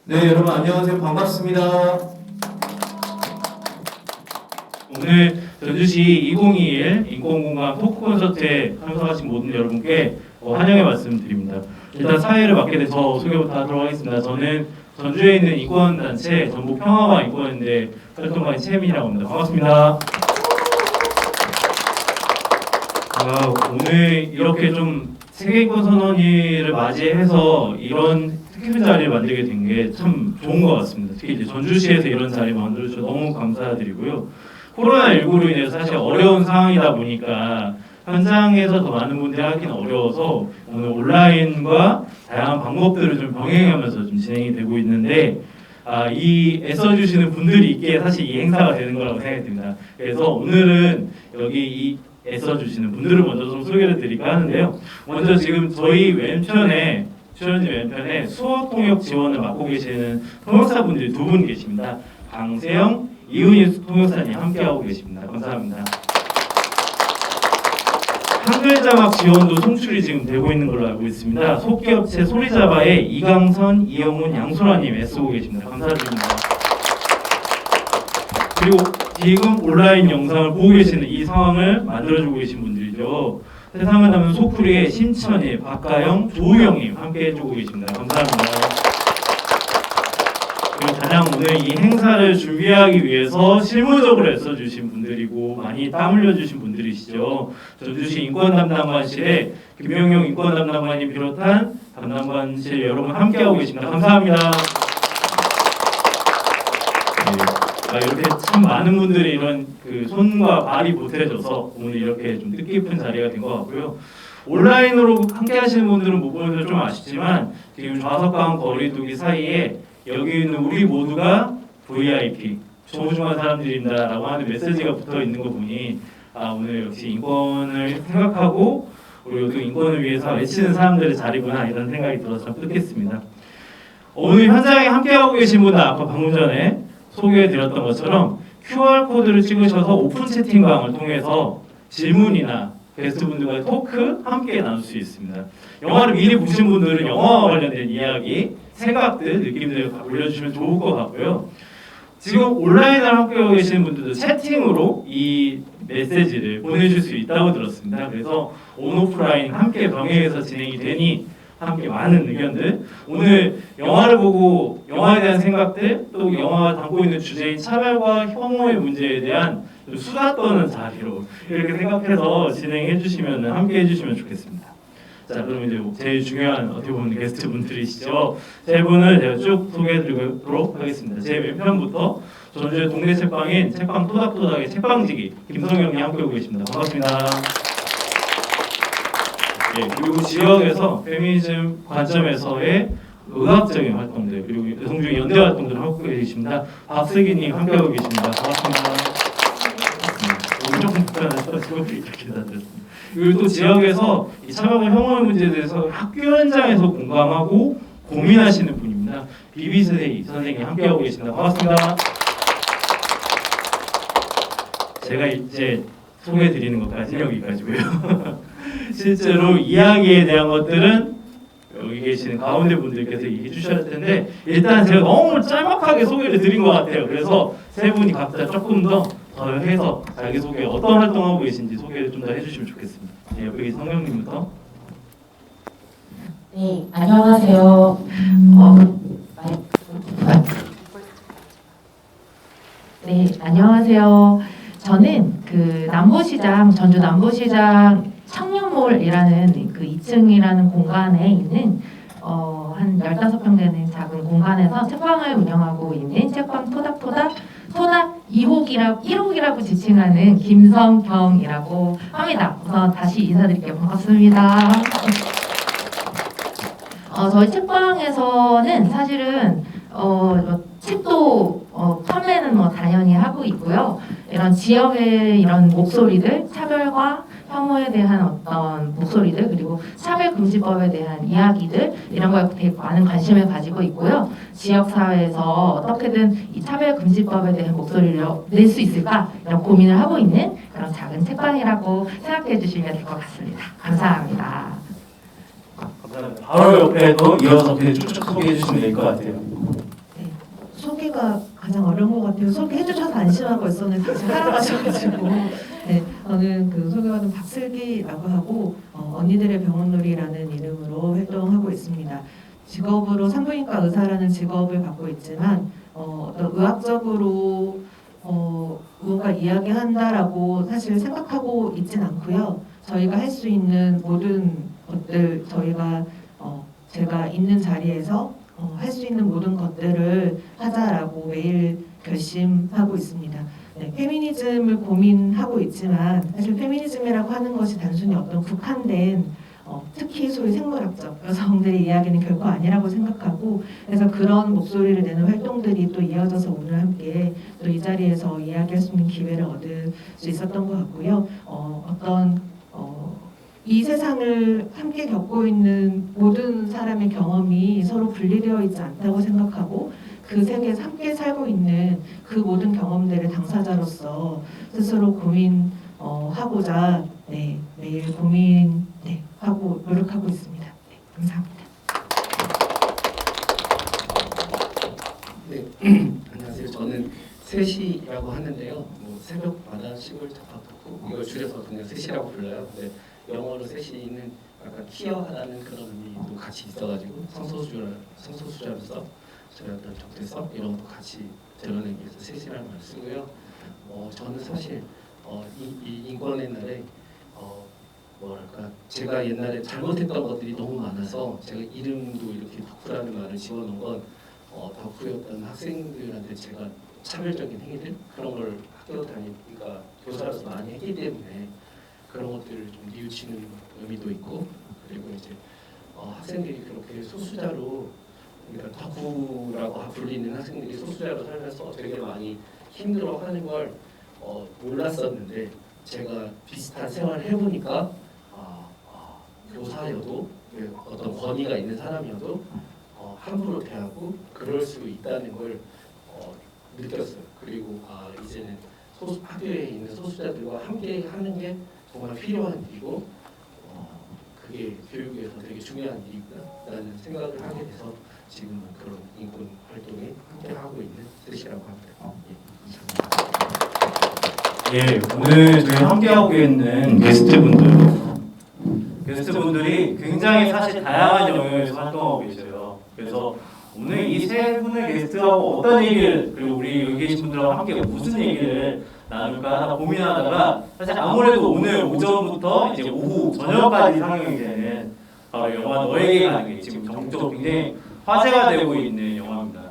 네, 여러분 안녕하세요. 반갑습니다. 오늘 전주시 2021 인권공감 토크 콘서트에 참석하신 모든 여러분께 환영의 말씀드립니다. 일단 사회를 맡게 돼서 소개부터 하도록 하겠습니다. 저는 전주에 있는 인권단체 전북평화와 인권연대 활동가인 최민이라고 합니다. 반갑습니다. 오늘 이렇게 좀 세계인권선언일을 맞이해서 이런 특별 자리를 만들게 된 게 참 좋은 것 같습니다. 특히 이제 전주시에서 이런 자리 만들어주셔서 너무 감사드리고요. 코로나19로 인해서 사실 어려운 상황이다 보니까 현장에서 더 많은 분들이 하기는 어려워서 오늘 온라인과 다양한 방법들을 좀 병행하면서 좀 진행이 되고 있는데 이 애써주시는 분들이 있기에 사실 이 행사가 되는 거라고 생각이 듭니다. 그래서 오늘은 여기 이 애써주시는 분들을 먼저 좀 소개를 드릴까 하는데요. 먼저 지금 저희 왼편에 출연진 왼편에 수어 통역 지원을 맡고 계시는 통역사분들이 두 분 계십니다. 강세영, 이은희 통역사님 함께하고 계십니다. 감사합니다. 한글 자막 지원도 송출이 지금 되고 있는 걸로 알고 있습니다. 속기업체 소리자바의 이강선, 이영훈, 양소라님 애쓰고 계십니다. 감사드립니다. 그리고 지금 온라인 영상을 보고 계시는 이 상황을 만들어주고 계신 분들이죠. 세상을 담은 소쿠리의 신천일, 박가영, 조우영님 함께 해주고 계십니다. 감사합니다. 그리고 가장 오늘 이 행사를 준비하기 위해서 실무적으로 애써주신 분들이고 많이 땀 흘려주신 분들이시죠. 전주시 인권담당관실에 김명용 인권담당관님 비롯한 담당관실 여러분 함께하고 계십니다. 감사합니다. 이렇게 참 많은 분들이 이런 그 손과 발이 보태져서 오늘 이렇게 좀 뜻깊은 자리가 된 것 같고요. 온라인으로 함께 하시는 분들은 못 보셔서 좀 아쉽지만 지금 좌석과 거리두기 사이에 여기 있는 우리 모두가 VIP, 소중한 사람들입니다라고 하는 메시지가 붙어 있는 거 보니 오늘 역시 인권을 생각하고 그리고 또 인권을 위해서 외치는 사람들의 자리구나 이런 생각이 들어서 참 뜻했습니다. 오늘 현장에 함께하고 계신 분들 아까 방금 전에 소개해드렸던 것처럼 QR코드를 찍으셔서 오픈 채팅방을 통해서 질문이나 게스트분들과의 토크 함께 나눌 수 있습니다. 영화를 미리 보신 분들은 영화와 관련된 이야기, 생각들, 느낌들을 올려주시면 좋을 것 같고요. 지금 온라인을 함께하고 계시는 분들도 채팅으로 이 메시지를 보내줄 수 있다고 들었습니다. 그래서 온오프라인 함께 병행해서 진행이 되니 함께 많은 의견들, 오늘 영화를 보고 영화에 대한 생각들, 또 영화가 담고 있는 주제인 차별과 혐오의 문제에 대한 수다 떠는 자리로 이렇게 생각해서 진행해 주시면 함께 해주시면 좋겠습니다. 자, 그럼 이제 제일 중요한 어떻게 보면 게스트 분들이시죠. 세 분을 제가 쭉 소개해드리도록 하겠습니다. 제 왼편부터 전주의 동네 책방인 책방 토닥토닥의 책방지기 김성영님 함께하고 계십니다. 반갑습니다. 그리고 지역에서 페미니즘 관점에서의 의학적인 활동들 그리고 여성주의 연대 활동들을 하고 계십니다. 박슬기님 함께하고 계십니다. 반갑습니다. 조금 불편해서 직업이 이렇게 기다렸습니다. 그리고 또 지역에서 이 차별과 혐오의 문제에 대해서 학교 현장에서 공감하고 고민하시는 분입니다. 비비세이 선생님 함께하고 계십니다. 반갑습니다. 제가 이제 소개해드리는 것까지 여기까지고요. 실제로 이야기에 대한 것들은 여기 계시는 가운데 분들께서 얘기해 주셔야 할 텐데 일단 제가 너무 짤막하게 소개를 드린 것 같아요. 그래서 세 분이 각자 조금 더 해서 자기소개 어떤 활동하고 계신지 소개를 좀 더 해주시면 좋겠습니다. 여기 성령님부터. 네, 안녕하세요. 네, 안녕하세요. 저는 그 남부시장, 전주 남부시장 청년몰이라는 그 2층이라는 공간에 있는 한 15평 되는 작은 공간에서 책방을 운영하고 있는 책방 토닥토닥 1호기라고 지칭하는 김성경이라고 합니다. 우선 다시 인사드릴게요. 반갑습니다. 저희 책방에서는 사실은 책도 판매는 당연히 하고 있고요. 이런 지역의 이런 목소리들, 차별과 혐오에 대한 어떤 목소리들 그리고 차별금지법에 대한 이야기들 이런 거에 되게 많은 관심을 가지고 있고요. 지역사회에서 어떻게든 이 차별금지법에 대한 목소리를 낼 수 있을까 이런 고민을 하고 있는 그런 작은 책방이라고 생각해 주시면 될 것 같습니다. 감사합니다. 감사합니다. 바로 옆에도 이어서 쭉쭉 소개해 주시면 될 것 같아요. 소개가 가장 어려운 것 같아요. 소개해주셔서 안심하고 있었는데 다시 하라고 하셔가지고 네, 저는 그 소개받은 박슬기라고 하고 언니들의 병원놀이라는 이름으로 활동하고 있습니다. 직업으로 산부인과 의사라는 직업을 갖고 있지만 어떤 의학적으로 무언가 이야기한다라고 사실 생각하고 있진 않고요. 저희가 할 수 있는 모든 것들 제가 있는 자리에서 할 수 있는 모든 것들을 하자라고 매일 결심하고 있습니다. 네, 페미니즘을 고민하고 있지만 사실 페미니즘이라고 하는 것이 단순히 어떤 국한된 특히 소위 생물학적 여성들의 이야기는 결코 아니라고 생각하고 그래서 그런 목소리를 내는 활동들이 또 이어져서 오늘 함께 또 이 자리에서 이야기할 수 있는 기회를 얻을 수 있었던 것 같고요. 이 세상을 함께 겪고 있는 모든 사람의 경험이 서로 분리되어 있지 않다고 생각하고 그 세계에서 함께 살고 있는 그 모든 경험들의 당사자로서 스스로 고민하고자 매일 하고 노력하고 있습니다. 네, 감사합니다. 네, 안녕하세요. 저는 셋이라고 하는데요. 뭐 새벽마다 시골 잡아놓고 이걸 줄여서 그냥 셋이라고 불러요. 근데 영어로 셋이는 약간 퀴어하다는 그런 의미도 같이 있어가지고 성소수자로서 저희 어떤 정체성 이런 것도 같이 드러내기 위해서 셋이라는 말을 쓰고요. 저는 사실 이 인권의 날에 뭐랄까 제가 옛날에 잘못했던 것들이 너무 많아서 제가 이름도 이렇게 덕후라는 말을 지어놓은 건 덕후였던 학생들한테 제가 차별적인 행위들 그런 걸 학교 다니니까 교사로서 많이 했기 때문에 그런 것들을 좀 뉘우치는 의미도 있고 그리고 이제 학생들이 그렇게 소수자로 그러니까 덕후라고 불리는 학생들이 소수자로 살면서 되게 많이 힘들어하는 걸 몰랐었는데 제가 비슷한 생활을 해보니까 교사여도 어떤 권위가 있는 사람이어도 함부로 대하고 그럴 수 있다는 걸 느꼈어요. 그리고 이제는 학교에 있는 소수자들과 함께 하는 게 정말 필요한 일이고 그게 교육에서 되게 중요한 일이구나라는 생각을 하게 돼서 지금은 그런 인권 활동에 함께 하고 있는 셋이라고 합니다. 예, 오늘 저희 함께하고 있는 게스트분들이 굉장히 사실 다양한 영역에서 활동하고 계셔요. 그래서 오늘 이 세 분의 게스트하고 어떤 얘기를 그리고 우리 여기 계신 분들하고 함께 무슨 얘기를 나눌까 하나 고민하다가 사실 아무래도 오늘 오전부터 이제 오후 저녁까지 상영이 되는 바로 영화 너에게 가는 게 지금 전국적으로 굉장히 화제가 되고 있는 영화입니다.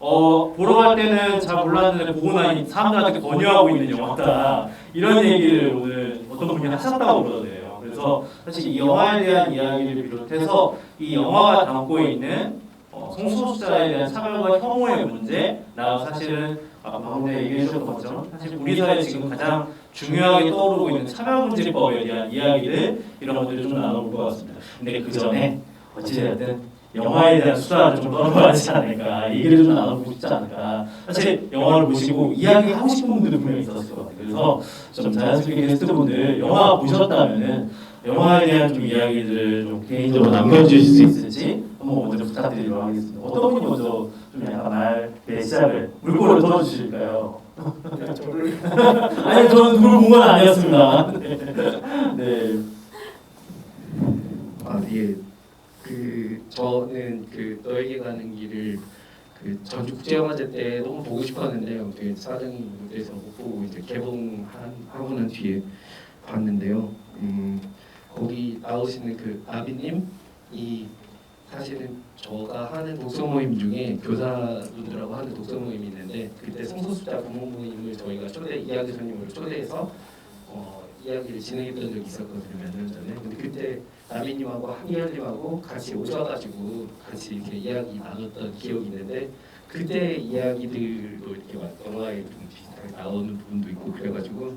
보러 갈 때는 잘 몰랐는데 보고 나니 사람들한테 권유하고 있는 영화다 이런 얘기를 오늘 어떤 분이 하셨다고 그러더래요. 그래서 사실 이 영화에 대한 이야기를 비롯해서 이 영화가 담고 있는 성소수자에 대한 차별과 혐오의 문제, 사실은 방금 전에 얘기해 주셨던 것처럼 사실 우리 사회에 지금 가장 중요하게 떠오르고 있는 차별금지법에 대한 이야기들 이런 것들을 좀 나눠볼 것 같습니다. 근데 그 전에 어찌되었든 영화에 대한 수다를 좀 떨어야지 않을까, 얘기를 좀 나눠보고 싶지 않을까. 사실 영화를 보시고 이야기하고 싶은 분들도 분명히 있었을 것 같아요. 그래서 좀 자연스럽게 게스트분들 영화 보셨다면은 영화에 대한 좀 이야기들을 좀 개인적으로 남겨주실 수 있을지 한번 먼저 부탁드리도록 하겠습니다. 어떤 분이 먼저 좀 약간 시작을 물꼬를 터주실까요? 아니 저는 누굴 본 건 아니었습니다. 네. 예. 저는 너에게 가는 길을 전주국제영화제 때 너무 보고 싶었는데 어떻게 사정이 돼서 못 보고 이제 개봉하고 난 뒤에 봤는데요. 거기 나오시는 아비님이 사실은 제가 하는 독서 모임 중에 교사분들하고 하는 독서 모임이 있는데 그때 성소수자 부모 모임을 저희가 이야기 손님으로 초대해서 이야기를 진행했던 적이 있었거든요. 몇 년 전에. 근데 그때 나비님하고 한기현님하고 같이 오셔가지고 같이 이렇게 이야기 나눴던 기억이 있는데 그때 이야기들도 이렇게 영화에 좀 비슷하게 나오는 부분도 있고 그래가지고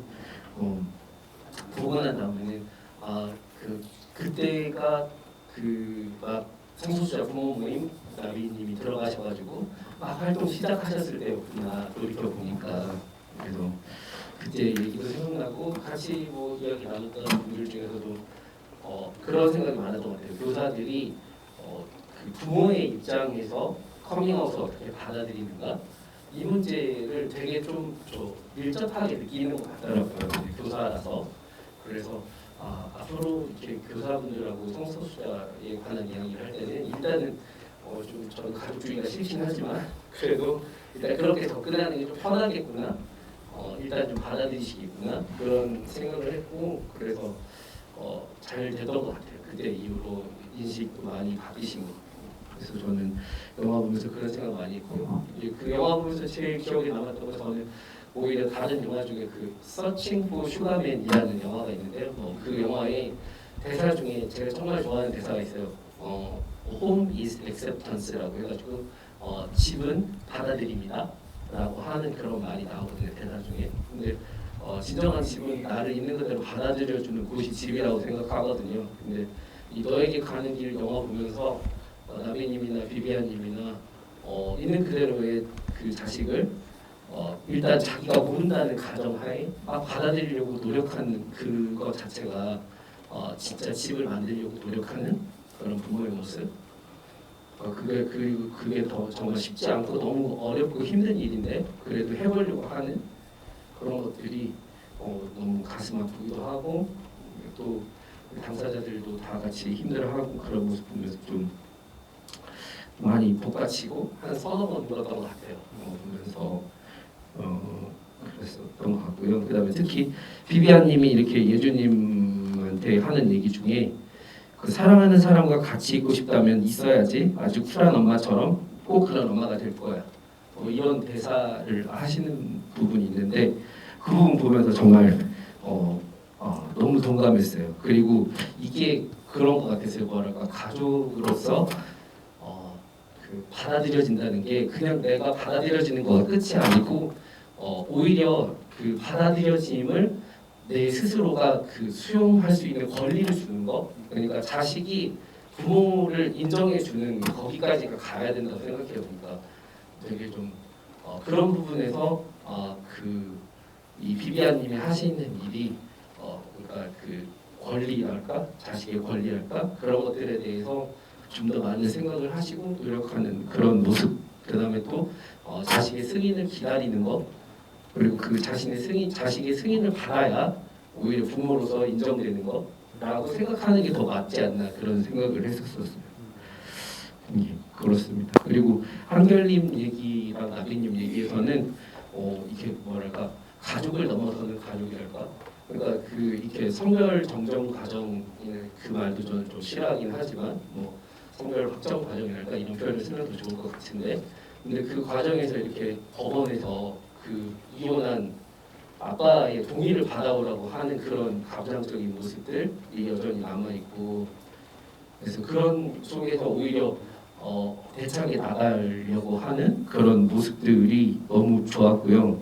보고 난 다음에는 그때가 막 성소수자 부모 모임 나비님이 들어가셔가지고 막 활동 시작하셨을 때였구나 돌이켜 보니까 그래서 그때 얘기도 생각나고 같이 이야기 나눴던 분들 중에서도 그런 생각이 많았던 것 같아요. 교사들이 부모의 입장에서 커밍아웃을 어떻게 받아들이는가 이 문제를 되게 좀 밀접하게 느끼는 것 같더라고요. 이제 교사라서. 그래서 앞으로 이렇게 교사분들하고 성소수자에 관한 이야기를 할 때는 일단은 좀 저는 가족주의가 싫긴 하지만 그래도 일단 그렇게 접근하는 게 좀 편하겠구나. 일단 좀 받아들이시겠구나 그런 생각을 했고 그래서 잘 되던 것 같아요. 그때 이후로 인식도 많이 바뀌신 것 같고 그래서 저는 영화 보면서 그런 생각 많이 했고 그 영화 보면서 제일 기억에 남았던 건 저는 오히려 다른 영화 중에 그 Searching for Sugar Man이라는 영화가 있는데요. 그 영화의 대사 중에 제가 정말 좋아하는 대사가 있어요. Home is acceptance라고 해가지고 집은 받아들입니다. 라고 하는 그런 말이 나오거든요. 대사 중에. 근데 진정한 집은 나를 있는 그대로 받아들여주는 곳이 집이라고 생각하거든요. 근데 이 너에게 가는 길 영화 보면서 나비님이나 비비안님이나 있는 그대로의 그 자식을 일단 자기가 모른다는 가정하에 막 받아들이려고 노력하는 그것 자체가 진짜 집을 만들려고 노력하는 그런 부모의 모습. 그게 더 정말 쉽지 않고 너무 어렵고 힘든 일인데 그래도 해보려고 하는 그런 것들이 너무 가슴 아프기도 하고 또 당사자들도 다 같이 힘들어하고 그런 모습 보면서 좀 많이 복받치고 한 서너 번 울었던 것 같아요. 보면서 그랬었던 것 같고요. 그다음에 특히 비비안님이 이렇게 예주님한테 하는 얘기 중에 그 사랑하는 사람과 같이 있고 싶다면 있어야지 아주 쿨한 엄마처럼 꼭 그런 엄마가 될 거야. 이런 대사를 하시는 부분이 있는데 그 부분 보면서 정말 너무 동감했어요. 그리고 이게 그런 것 같았어요. 뭐랄까 가족으로서 받아들여진다는 게 그냥 내가 받아들여지는 거가 끝이 아니고 오히려 그 받아들여짐을 내 스스로가 그 수용할 수 있는 권리를 주는 거. 그러니까 자식이 부모를 인정해 주는 거기까지가 가야 된다고 생각해요. 그러니까 되게 좀 그런 부분에서 이 비비안님이 하시는 일이 그러니까 그 권리랄까 자식의 권리랄까 그런 것들에 대해서 좀 더 많은 생각을 하시고 노력하는 그런 모습. 그다음에 또 자식의 승인을 기다리는 것. 그리고 그 자식의 승인을 받아야 오히려 부모로서 인정되는 거라고 생각하는 게 더 맞지 않나 그런 생각을 했었어요. 예, 그렇습니다. 그리고 한결님 얘기랑 나비님 얘기에서는 이게 뭐랄까 가족을 넘어서는 가족이랄까. 그러니까 그 이렇게 성별 정정 과정 그 말도 저는 좀 싫어하긴 하지만 뭐 성별 확정 과정이랄까 이런 표현을 쓰면 더 좋을 것 같은데 근데 그 과정에서 이렇게 법원에서 그 이혼한 아빠의 동의를 받아오라고 하는 그런 가부장적인 모습들이 여전히 남아있고 그래서 그런 속에서 오히려 대차게 나가려고 하는 그런 모습들이 너무 좋았고요.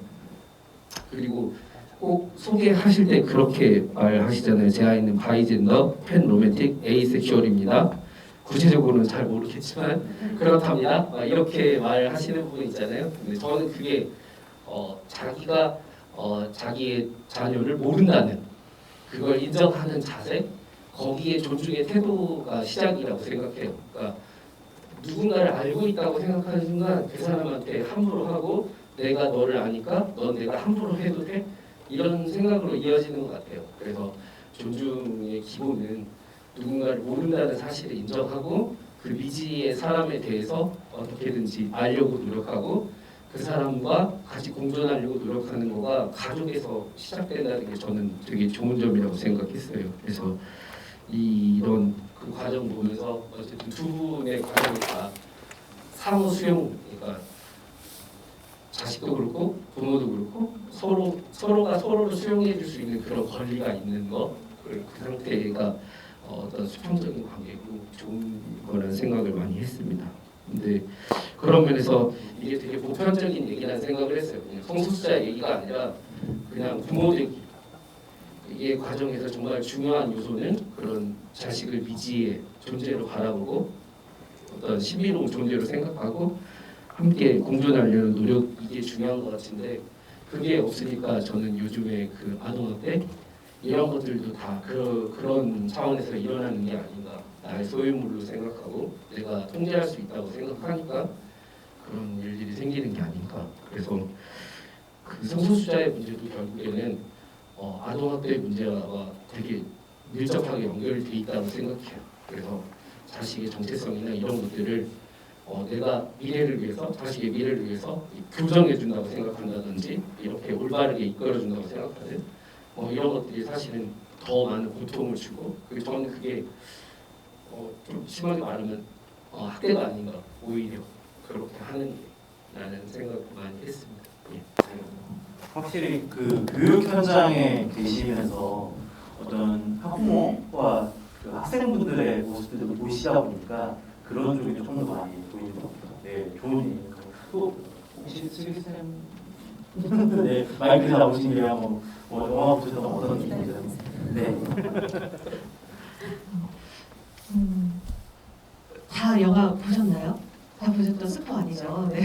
그리고 꼭 소개하실 때 그렇게 말하시잖아요. 제 아이는 바이젠더, 팬 로맨틱, 에이섹슈얼입니다. 구체적으로는 잘 모르겠지만 그렇답니다. 이렇게 말하시는 부분 있잖아요. 근데 저는 그게 자기가 자기의 자녀를 모른다는 그걸 인정하는 자세 거기에 존중의 태도가 시작이라고 생각해요. 그러니까 누군가를 알고 있다고 생각하는 순간 그 사람한테 함부로 하고 내가 너를 아니까 넌 내가 함부로 해도 돼? 이런 생각으로 이어지는 것 같아요. 그래서 존중의 기본은 누군가를 모른다는 사실을 인정하고 그 미지의 사람에 대해서 어떻게든지 알려고 노력하고 그 사람과 같이 공존하려고 노력하는 거가 가족에서 시작된다는 게 저는 되게 좋은 점이라고 생각했어요. 그래서 이런 그 과정 보면서 어쨌든 두 분의 과정이 다 상호 수용, 그러니까 자식도 그렇고 부모도 그렇고 서로가 서로를 수용해 줄 수 있는 그런 권리가 있는 거, 그 상태가 어떤 수평적인 관계고 좋은 거라는 생각을 많이 했습니다. 근데 그런 면에서 이게 되게 보편적인 얘기라는 생각을 했어요. 그냥 성소수자 얘기가 아니라 그냥 부모들 이게 과정에서 정말 중요한 요소는 그런 자식을 미지의 존재로 바라보고 어떤 신비로운 존재로 생각하고 함께 공존하려는 노력 이게 중요한 것 같은데 그게 없으니까 저는 요즘에 그 아동학 대 이런 것들도 다 그런 차원에서 일어나는 게 아닌가 나의 소유물로 생각하고 내가 통제할 수 있다고 생각하니까 그런 일들이 생기는 게 아닌가 그래서 그 성소수자의 문제도 결국에는 아동학대 문제와 되게 밀접하게 연결돼 있다고 생각해요. 그래서 자식의 정체성이나 이런 것들을 내가 미래를 위해서, 자식의 미래를 위해서 교정해 준다고 생각한다든지 이렇게 올바르게 이끌어 준다고 생각하는 이런 것들이 사실은 더 많은 고통을 주고, 그리고 저는 그게 좀 심하게 말하면 학대가 아닌가, 오히려 그렇게 하는 게 라는 생각을 많이 했습니다. 예. 확실히 그 교육 현장에 계시면서 어떤 학부모와 그 학생분들의 모습들도 보시다 보니까 그런 쪽이 좀 더 많이 보이는 것 같아요. 네, 좋은 얘기입니다. 또 혹시 슬기쌤 네, 마이크 잡으신 김에 한번 영화 보셨던 어떤 느낌이세요? 네. 다 영화 보셨나요? 다 보셨던 스포 아니죠? 네.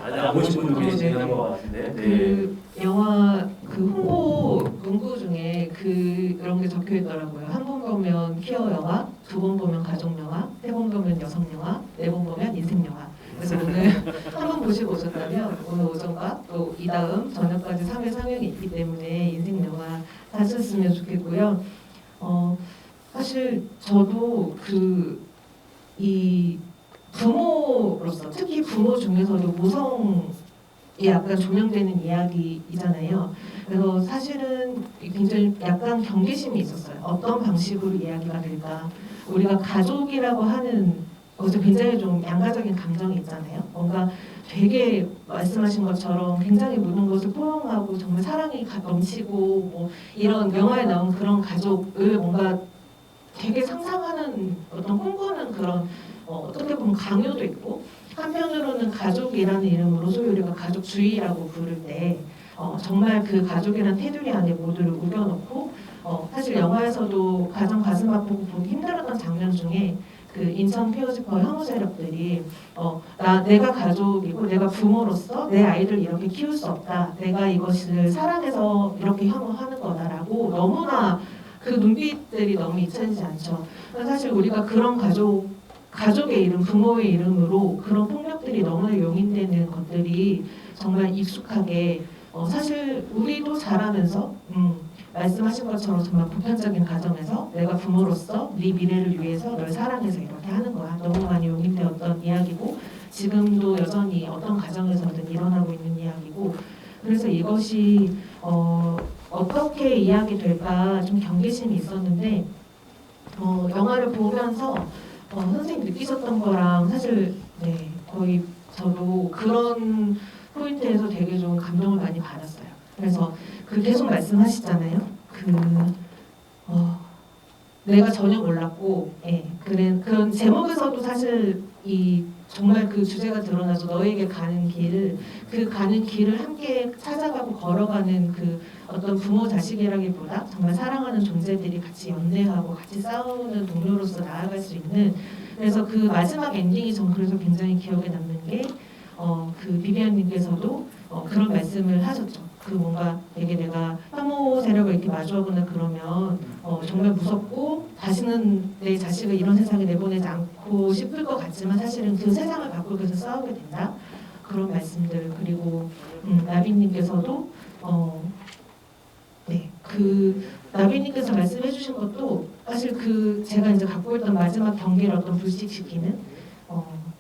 아직 안 보신 분도 계시는 것 같은데. 네. 그 영화 그 홍보 문구 중에 그런 게 적혀 있더라고요. 한 번 보면 퀴어 영화, 두 번 보면 가족 영화, 세 번 보면 여성 영화, 네 번 보면 인생 영화. 그래서 오늘 한 번 보시고 오셨다면 오늘 오전과 또 이다음 저녁까지 3회 상영이 있기 때문에 인생 영화 하셨으면 좋겠고요. 사실 저도 이 부모로서, 특히 부모 중에서도 모성이 약간 조명되는 이야기이잖아요. 그래서 사실은 굉장히 약간 경계심이 있었어요. 어떤 방식으로 이야기가 될까. 우리가 가족이라고 하는 것에 굉장히 좀 양가적인 감정이 있잖아요. 뭔가 되게 말씀하신 것처럼 굉장히 모든 것을 포용하고 정말 사랑이 넘치고 뭐 이런 영화에 나온 그런 가족을 뭔가 되게 상상하는 어떤 꿈꾸는 그런 어떻게 보면 강요도 있고, 한편으로는 가족이라는 이름으로 소위 우리가 가족주의라고 부를 때 정말 그 가족이라는 테두리 안에 모두를 우겨놓고 사실 영화에서도 가장 가슴 아프고 보기 힘들었던 장면 중에 그 인천 피어지퍼 혐오 세력들이 내가 가족이고 내가 부모로서 내 아이를 이렇게 키울 수 없다, 내가 이것을 사랑해서 이렇게 혐오하는 거다라고 너무나 그 눈빛들이 너무 잊혀지지 않죠. 사실 우리가 그런 가족의 이름, 부모의 이름으로 그런 폭력들이 너무나 용인되는 것들이 정말 익숙하게 사실 우리도 자라면서 말씀하신 것처럼 정말 보편적인 가정에서 내가 부모로서 네 미래를 위해서 널 사랑해서 이렇게 하는 거야. 너무 많이 용인되었던 이야기고 지금도 여전히 어떤 가정에서든 일어나고 있는 이야기고, 그래서 이것이 어떻게 이야기될까 좀 경계심이 있었는데 영화를 보면서 선생님 느끼셨던 거랑 사실 네, 거의 저도 그런 포인트에서 되게 좀 감동을 많이 받았어요. 그래서 계속 말씀하시잖아요. 내가 전혀 몰랐고, 그런 제목에서도 사실 정말 그 주제가 드러나서 너에게 가는 길, 그 가는 길을 함께 찾아가고 걸어가는 그 어떤 부모 자식이라기보다 정말 사랑하는 존재들이 같이 연대하고 같이 싸우는 동료로서 나아갈 수 있는, 그래서 그 마지막 엔딩이 전 그래서 굉장히 기억에 남는 게 그 비비안님께서도 그런 말씀을 하셨죠. 그 뭔가 되게 내가 혐오 세력을 이렇게 마주하거나 그러면 정말 무섭고 다시는 내 자식을 이런 세상에 내보내지 않고 싶을 것 같지만 사실은 그 세상을 바꾸기 위해서 싸우게 된다. 그런 말씀들. 그리고 나비님께서도 나비님께서 말씀해주신 것도 사실 제가 이제 갖고 있던 마지막 경계를 어떤 불식시키는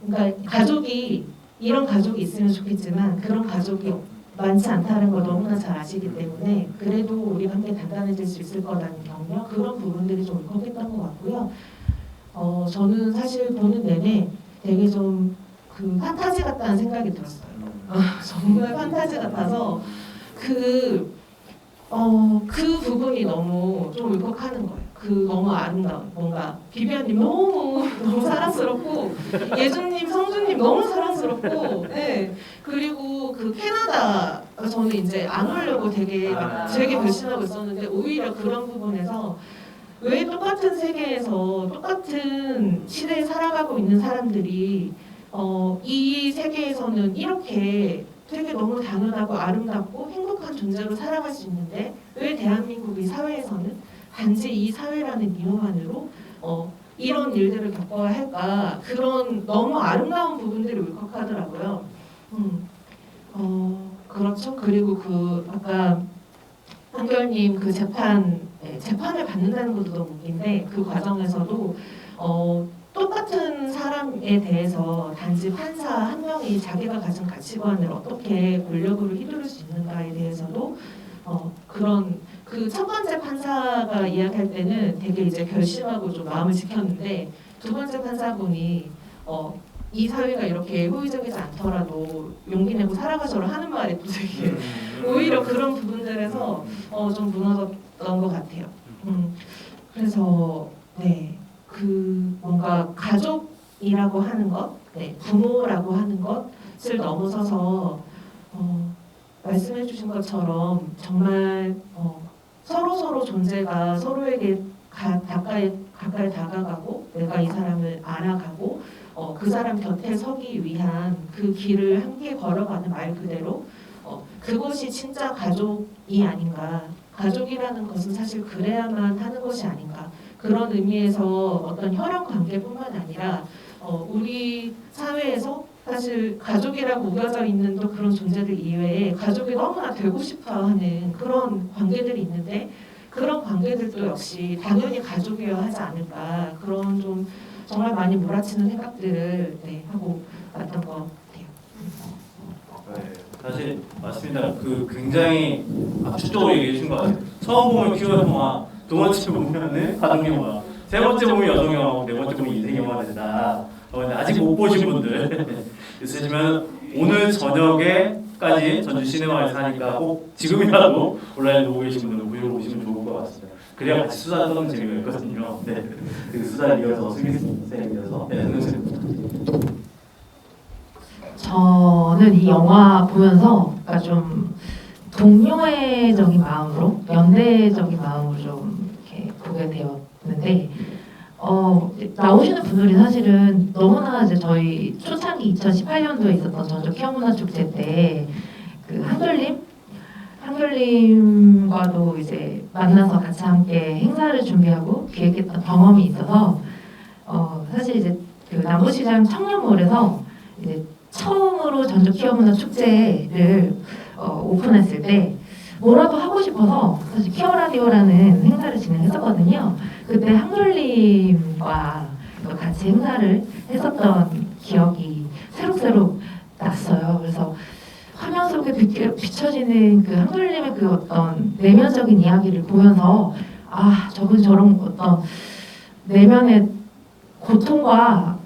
그러니까 가족이 이런 가족이 있으면 좋겠지만 그런 가족이 많지 않다는 걸 너무나 잘 아시기 때문에 그래도 우리가 함께 단단해질 수 있을 거라는 격려, 그런 부분들이 좀 울컥했던 것 같고요. 저는 사실 보는 내내 되게 좀 판타지 같다는 생각이 들었어요. 정말 판타지 같아서 그 부분이 너무 좀 울컥하는 거예요. 너무 아름다운, 뭔가 비비안님 너무 사랑스럽고 예준님, 성준님 너무 사랑스럽고, 네. 그리고 캐나다 저는 이제 안 오려고 되게 결심하고 있었는데 오히려 그런 부분에서 왜 똑같은 세계에서 똑같은 시대에 살아가고 있는 사람들이 이 세계에서는 이렇게 되게 너무 당연하고 아름답고 행복한 존재로 살아갈 수 있는데 왜 대한민국 이 사회에서는 단지 이 사회라는 이유만으로 이런 일들을 겪어야 할까, 그런 너무 아름다운 부분들이 울컥하더라고요. 그렇죠. 그리고 그 아까 한결님 그 재판을 받는다는 것도 너무 웃긴데 그 과정에서도 똑같은 사람에 대해서 단지 판사 한 명이 자기가 가진 가치관을 어떻게 권력으로 휘두를 수 있는가에 대해서도 그런 그 첫 번째 판사가 이야기할 때는 되게 이제 결심하고 좀 마음을 지켰는데 두 번째 판사분이 이 사회가 이렇게 호의적이지 않더라도 용기 내고 살아가셔라 하는 말에 또 되게 오히려 그런 부분들에서 좀 무너졌던 것 같아요. 그래서 네, 그 뭔가 가족이라고 하는 것, 네, 부모라고 하는 것을 넘어서서 말씀해주신 것처럼 정말 서로 존재가 서로에게 가까이 다가가고 내가 이 사람을 알아가고 그 사람 곁에 서기 위한 그 길을 함께 걸어가는 말 그대로 그것이 진짜 가족이 아닌가. 가족이라는 것은 사실 그래야만 하는 것이 아닌가. 그런 의미에서 어떤 혈연 관계뿐만 아니라 우리 사회에서 사실 가족이라고 우겨져 있는 또 그런 존재들 이외에 가족이 너무나 되고 싶어하는 그런 관계들이 있는데 그런 관계들도 역시 당연히 가족이어야 하지 않을까. 그런 좀 정말 많이 몰아치는 생각들을 하고 왔던 것 같아요. 네, 사실 맞습니다. 그 굉장히 압축적으로 얘기해 주신 것 같아요. 처음 보면 퀴어 영화, 두 번째 보면은 가족 영화, 세 번째 보면 여성 영화, 네 번째 보면 인생 영화가 된다. 근데 아직 못 보신 분들 있으시면 오늘 저녁에까지 전주 시네마에서 하니까 꼭 지금이라도 온라인에 보고 계신 분들 보시러 오시면 좋을 것 같습니다. 그래야 같이 수다 떠는 재미가 있거든요. 네, 그 수다를 이어서 수미 쌤 이어서 저는 이 영화 보면서 그러니까 좀 동료애적인 마음으로 연대적인 마음으로 좀 이렇게 보게 되었는데 나오시는 분들이 사실은 너무나 이제 저희 초창기 2018년도에 있었던 전주 키어문화축제 때 그 한결님과도 이제 만나서 같이 함께 행사를 준비하고 기획했던 경험이 있어서 사실 이제 그 남부시장 청년몰에서 이제 처음으로 전주 키어문화 축제를 오픈했을 때 뭐라도 하고 싶어서 사실 키어라디오라는 행사를 진행했었거든요. 그때 한솔님과 같이 행사를 했었던 기억이 새록새록 났어요. 그래서 화면 속에 비춰지는 그 한솔님의 그 어떤 내면적인 이야기를 보면서 아 저분 저런 어떤 내면의 고통과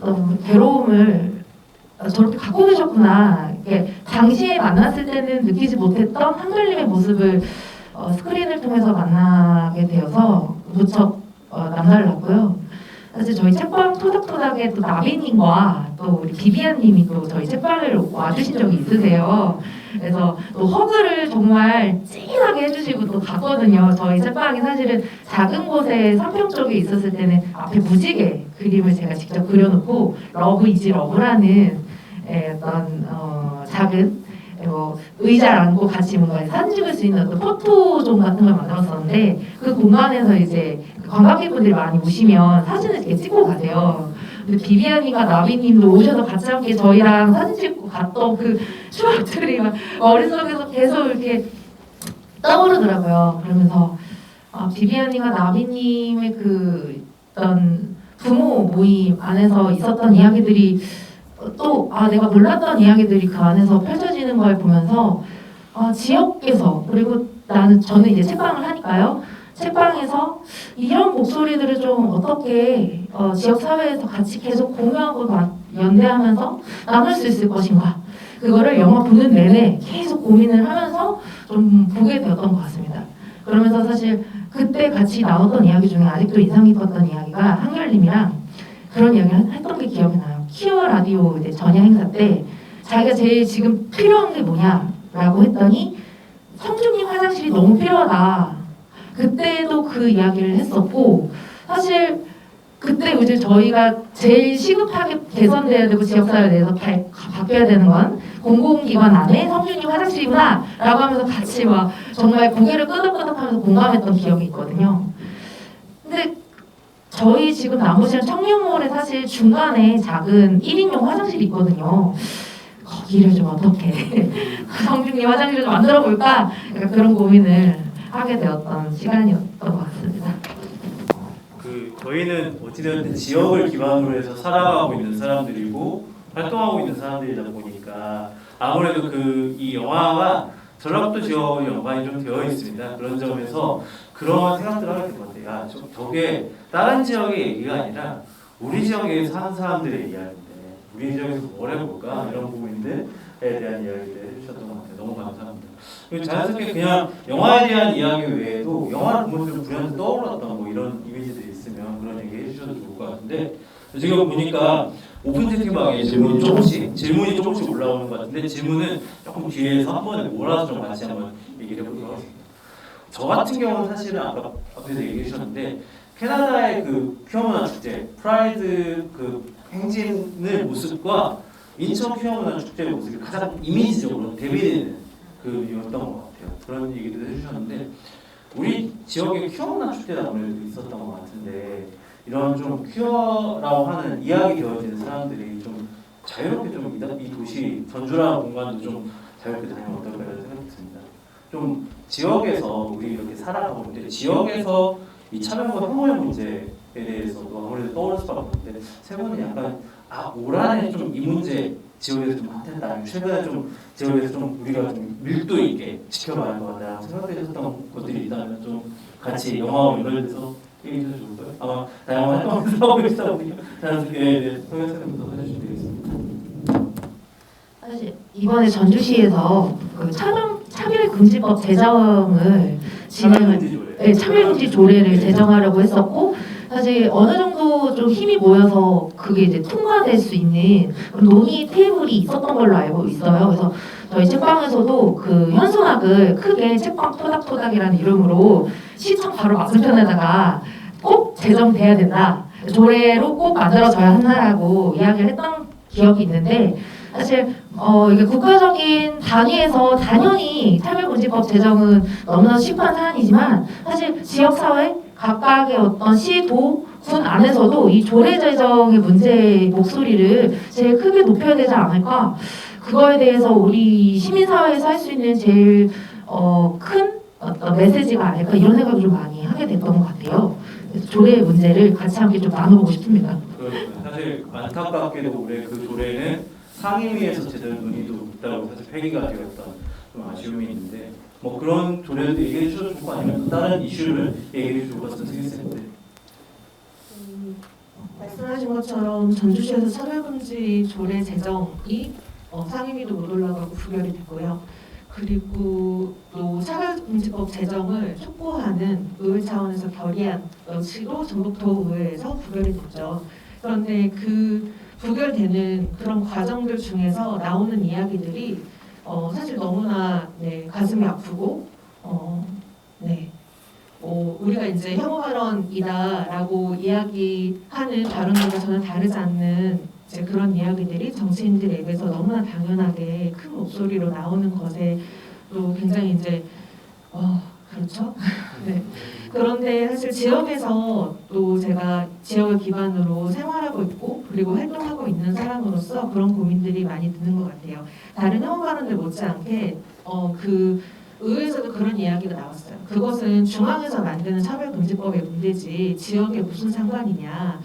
괴로움을 저렇게 갖고 계셨구나. 이게 당시에 만났을 때는 느끼지 못했던 한솔님의 모습을 스크린을 통해서 만나게 되어서 무척 남달랐고요. 사실 저희 책방 토닥토닥에 또 나비님과 또 우리 비비안님이 또 저희 책방을 와주신 적이 있으세요. 그래서 또 허그를 정말 찐하게 해주시고 또 갔거든요. 저희 책방이 사실은 작은 곳에 3평 쪽에 있었을 때는 앞에 무지개 그림을 제가 직접 그려놓고 러브 이지 러브라는 어떤 작은 의자를 앉고 같이 뭔가 사진 찍을 수 있는 어떤 포토존 같은 걸 만들었었는데 그 공간에서 이제 관광객분들이 많이 오시면 사진을 이렇게 찍고 가세요. 근데 비비안이가 나비님도 오셔서 같이 함께 저희랑 사진 찍고 갔던 그 추억들이 막 머릿속에서 계속 이렇게 떠오르더라고요. 그러면서 비비안이가 나비님의 그 어떤 부모 모임 안에서 있었던 이야기들이 또 내가 몰랐던 이야기들이 그 안에서 펼쳐지는 걸 보면서 지역에서 그리고 저는 이제 책방을 하니까요. 책방에서 이런 목소리들을 좀 어떻게 지역 사회에서 같이 계속 공유하고 연대하면서 나눌 수 있을 것인가. 그거를 영화 보는 내내 계속 고민을 하면서 좀 보게 되었던 것 같습니다. 그러면서 사실 그때 같이 나눴던 이야기 중에 아직도 인상 깊었던 이야기가 한결님이랑 그런 이야기를 했던 게 기억이 나요. 키어 라디오 이제 전야 행사 때 자기가 제일 지금 필요한 게 뭐냐라고 했더니 성주님 화장실이 너무 필요하다. 그때도 그 이야기를 했었고 사실 그때 이제 저희가 제일 시급하게 개선돼야 되고 지역사회에 대해서 바뀌어야 되는 건 공공기관 안에 성주님 화장실이구나 라고 하면서 같이 막 정말 고개를 끄덕끄덕하면서 공감했던 기억이 있거든요. 근데 저희 지금 남부시장 청년몰에 사실 중간에 작은 1인용 화장실이 있거든요. 거기를 좀 어떻게 성중리 화장실을 좀 만들어 볼까 약간 그런 고민을 하게 되었던 시간이었던 것 같습니다. 저희는 어찌되었든 지역을 기반으로 해서 살아가고 있는 사람들이고 활동하고 있는 사람들이다 보니까 아무래도 이 영화가 전라북도 지역에 연관이 좀 되어 있습니다. 그런 점에서 그런 생각들을 하게 된 것 같아요. 야, 저게 다른 지역의 얘기가 아니라 우리 지역에 사는 사람들의 이야기인데 우리 지역에서 뭘 해볼까 이런 부분들에 대한 이야기를 해주셨던 것 같아요. 너무 감사합니다. 그리고 자연스럽게 그냥 영화에 대한 이야기 외에도 영화를 보면서 우리한테 떠올랐던 뭐 이런 이미지들이 있으면 그런 얘기 해주셔도 좋을 것 같은데 지금 보니까 오픈 채팅방에 질문이 조금씩 올라오는 것 같은데 질문은 조금 뒤에서 한번 몰아서 좀 같이 한번 얘기를 해보도록 하겠습니다. 저 같은 경우는 사실은 아까 앞에서 얘기해 주셨는데 캐나다의 퀴어문화 축제 프라이드 행진의 모습과 인천 퀴어문화 축제의 모습이 가장 이미지적으로 대비되는 이었던 것 같아요. 그런 얘기도 해주셨는데 우리 지역에 퀴어문화 축제가 아무래도 있었던 것 같은데 이런 좀 퀴어라고 하는 이야기 되어지는 사람들이 좀 자유롭게 좀 이 도시 전주라는 공간도 좀 자유롭게 다니면 어떨까라는 생각이 듭니다. 좀 지역에서 우리 이렇게 살아가고 있는데 지역에서 이 차별과 혐오의 문제에 대해서도 아무래도 떠오를 수밖에 없는데 세 분은 약간 올 한해 좀 이 문제 지역에서 좀 핫했다. 최근에 좀 지역에서 좀 우리가 좀 밀도 있게 지켜봐야 할 것 같다. 생각되셨던 것들이 있다면 좀 같이 영화와 연결돼서 얘기해 주셔도 좋을까요? 아마 다양한 활동을 하고 계시다 보니 자연스럽게 통역사님도 해주시면 되겠습니다. 사실 이번에 전주시에서 차별금지법 제정을 차별금지 조례를 제정하려고 했었고 사실 어느 정도 좀 힘이 모여서 그게 이제 통과될 수 있는 그런 논의 테이블이 있었던 걸로 알고 있어요. 그래서 저희 책방에서도 현수막을 크게 책방 토닥토닥이라는 이름으로 시청 바로 맞은편에다가 꼭 제정돼야 된다. 조례로 꼭 만들어져야 한다라고 이야기를 했던 기억이 있는데 사실 이게 국가적인 단위에서 당연히 차별금지법 제정은 너무나 시급한 사안이지만 사실 지역사회 각각의 어떤 시, 도, 군 안에서도 이 조례 제정의 문제의 목소리를 제일 크게 높여야 되지 않을까. 그거에 대해서 우리 시민사회에서 할 수 있는 제일 큰 어떤 메시지가 아닐까 이런 생각을 좀 많이 하게 됐던 것 같아요. 그래서 조례의 문제를 같이 함께 좀 나눠보고 싶습니다. 사실 안타깝게도 올해 조례는 상임위에서 제대로 논의도 못하고 사실 폐기가 되었던 좀 아쉬움이 있는데 뭐 그런 조례도 얘기해 주셔도 좋고 아니면 또 다른 이슈를 얘기해 주실 것 같은 생각인데 말씀하신 것처럼 전주시에서 차별금지 조례 제정이 상임위도 못 올라가고 부결이 됐고요. 그리고 또 차별금지법 제정을 촉구하는 의회 차원에서 결의안 역시도 전북도 의회에서 부결이 됐죠. 그런데 부결되는 그런 과정들 중에서 나오는 이야기들이 사실 너무나 가슴이 아프고 우리가 이제 혐오 발언이다라고 이야기하는 발언들과 전혀 다르지 않는 이제 그런 이야기들이 정치인들에게서 너무나 당연하게 큰 목소리로 나오는 것에 또 굉장히 이제 그렇죠. 네. 그런데 사실 지역에서 또 제가 지역을 기반으로 생활하고 있고 그리고 활동하고 있는 사람으로서 그런 고민들이 많이 드는 것 같아요. 다른 혐오 발언들 못지않게 의회에서도 그런 이야기가 나왔어요. 그것은 중앙에서 만드는 차별금지법의 문제지 지역에 무슨 상관이냐.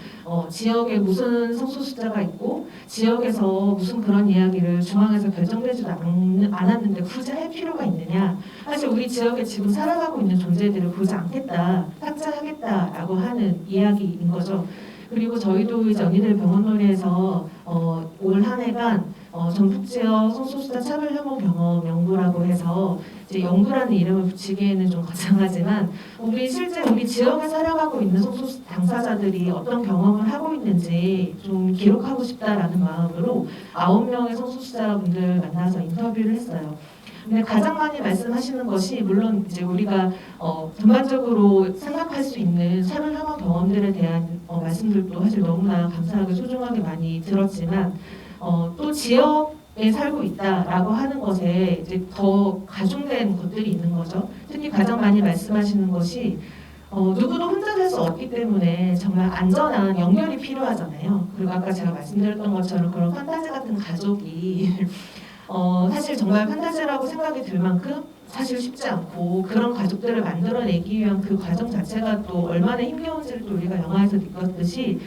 지역에 무슨 성소수자가 있고 지역에서 무슨 그런 이야기를 중앙에서 결정되지도 않았는데 굳이 할 필요가 있느냐. 사실 우리 지역에 지금 살아가고 있는 존재들을 보지 않겠다. 삭제하겠다라고 하는 이야기인 거죠. 그리고 저희도 이제 언니들 병원놀이에서 올 한 해간 전북지역 성소수자 차별 혐오 경험 연구라고 해서 이제 연구라는 이름을 붙이기에는 좀 거창하지만 실제 우리 지역에 살아가고 있는 성소수자 당사자들이 어떤 경험을 하고 있는지 좀 기록하고 싶다라는 마음으로 9명의 성소수자분들 만나서 인터뷰를 했어요. 근데 가장 많이 말씀하시는 것이 물론 이제 우리가 전반적으로 생각할 수 있는 차별 혐오 경험들에 대한 말씀들도 사실 너무나 감사하게 소중하게 많이 들었지만 또 지역에 살고 있다라고 하는 것에 이제 더 가중된 것들이 있는 거죠. 특히 가장 많이 말씀하시는 것이 누구도 혼자 살 수 없기 때문에 정말 안전한 연결이 필요하잖아요. 그리고 아까 제가 말씀드렸던 것처럼 그런 판타지 같은 가족이 사실 정말 판타지라고 생각이 들 만큼 사실 쉽지 않고 그런 가족들을 만들어내기 위한 그 과정 자체가 또 얼마나 힘겨운지를 또 우리가 영화에서 느꼈듯이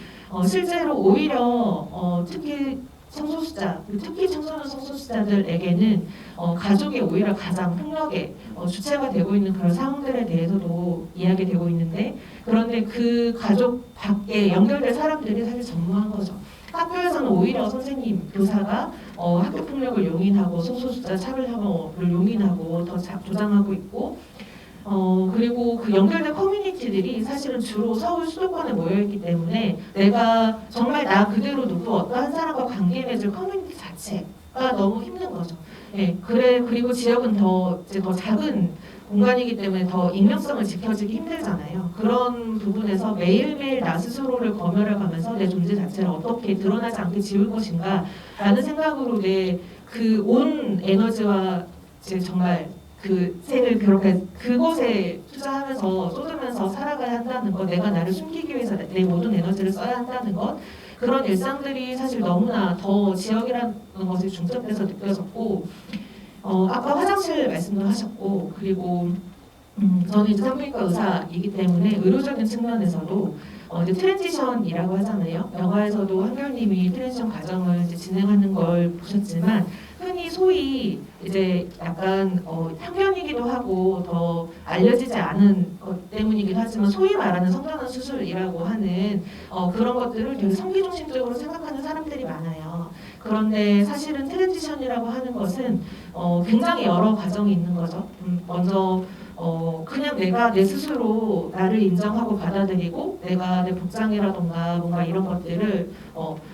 실제로 오히려 특히 성소수자, 특히 청소년 성소수자들에게는 가족이 오히려 가장 폭력의 주체가 되고 있는 그런 상황들에 대해서도 이야기되고 있는데 그런데 그 가족 밖에 연결될 사람들이 사실 전무한 거죠. 학교에서는 오히려 선생님, 교사가 학교 폭력을 용인하고 성소수자 차별 혐오를 용인하고 더 조장하고 있고 그리고 그 연결된 커뮤니티들이 사실은 주로 서울 수도권에 모여있기 때문에 내가 정말 나 그대로 놓고 어떠한 사람과 관계 맺을 커뮤니티 자체가 너무 힘든 거죠. 예, 그리고 지역은 이제 더 작은 공간이기 때문에 더 익명성을 지켜주기 힘들잖아요. 그런 부분에서 매일매일 나 스스로를 검열해가면서 내 존재 자체를 어떻게 드러나지 않게 지울 것인가 라는 생각으로 내 그 온 에너지와 이제 정말 그 생을 그렇게 그곳에 투자하면서 쏟으면서 살아가야 한다는 것, 내가 나를 숨기기 위해서 내 모든 에너지를 써야 한다는 것, 그런 일상들이 사실 너무나 더 지역이라는 것이 중점돼서 느껴졌고, 아까 화장실 말씀도 하셨고, 그리고 저는 이제 산부인과 의사이기 때문에 의료적인 측면에서도 이제 트랜지션이라고 하잖아요. 영화에서도 한결님이 트랜지션 과정을 이제 진행하는 걸 보셨지만 흔히 소위 이제 약간 편견이기도 하고 더 알려지지 않은 것 때문이기도 하지만 소위 말하는 성전환 수술이라고 하는 그런 것들을 되게 성기 중심적으로 생각하는 사람들이 많아요. 그런데 사실은 트랜지션이라고 하는 것은 굉장히 여러 과정이 있는 거죠. 먼저 그냥 내가 내 스스로 나를 인정하고 받아들이고 내가 내 복장이라던가 뭔가 이런 것들을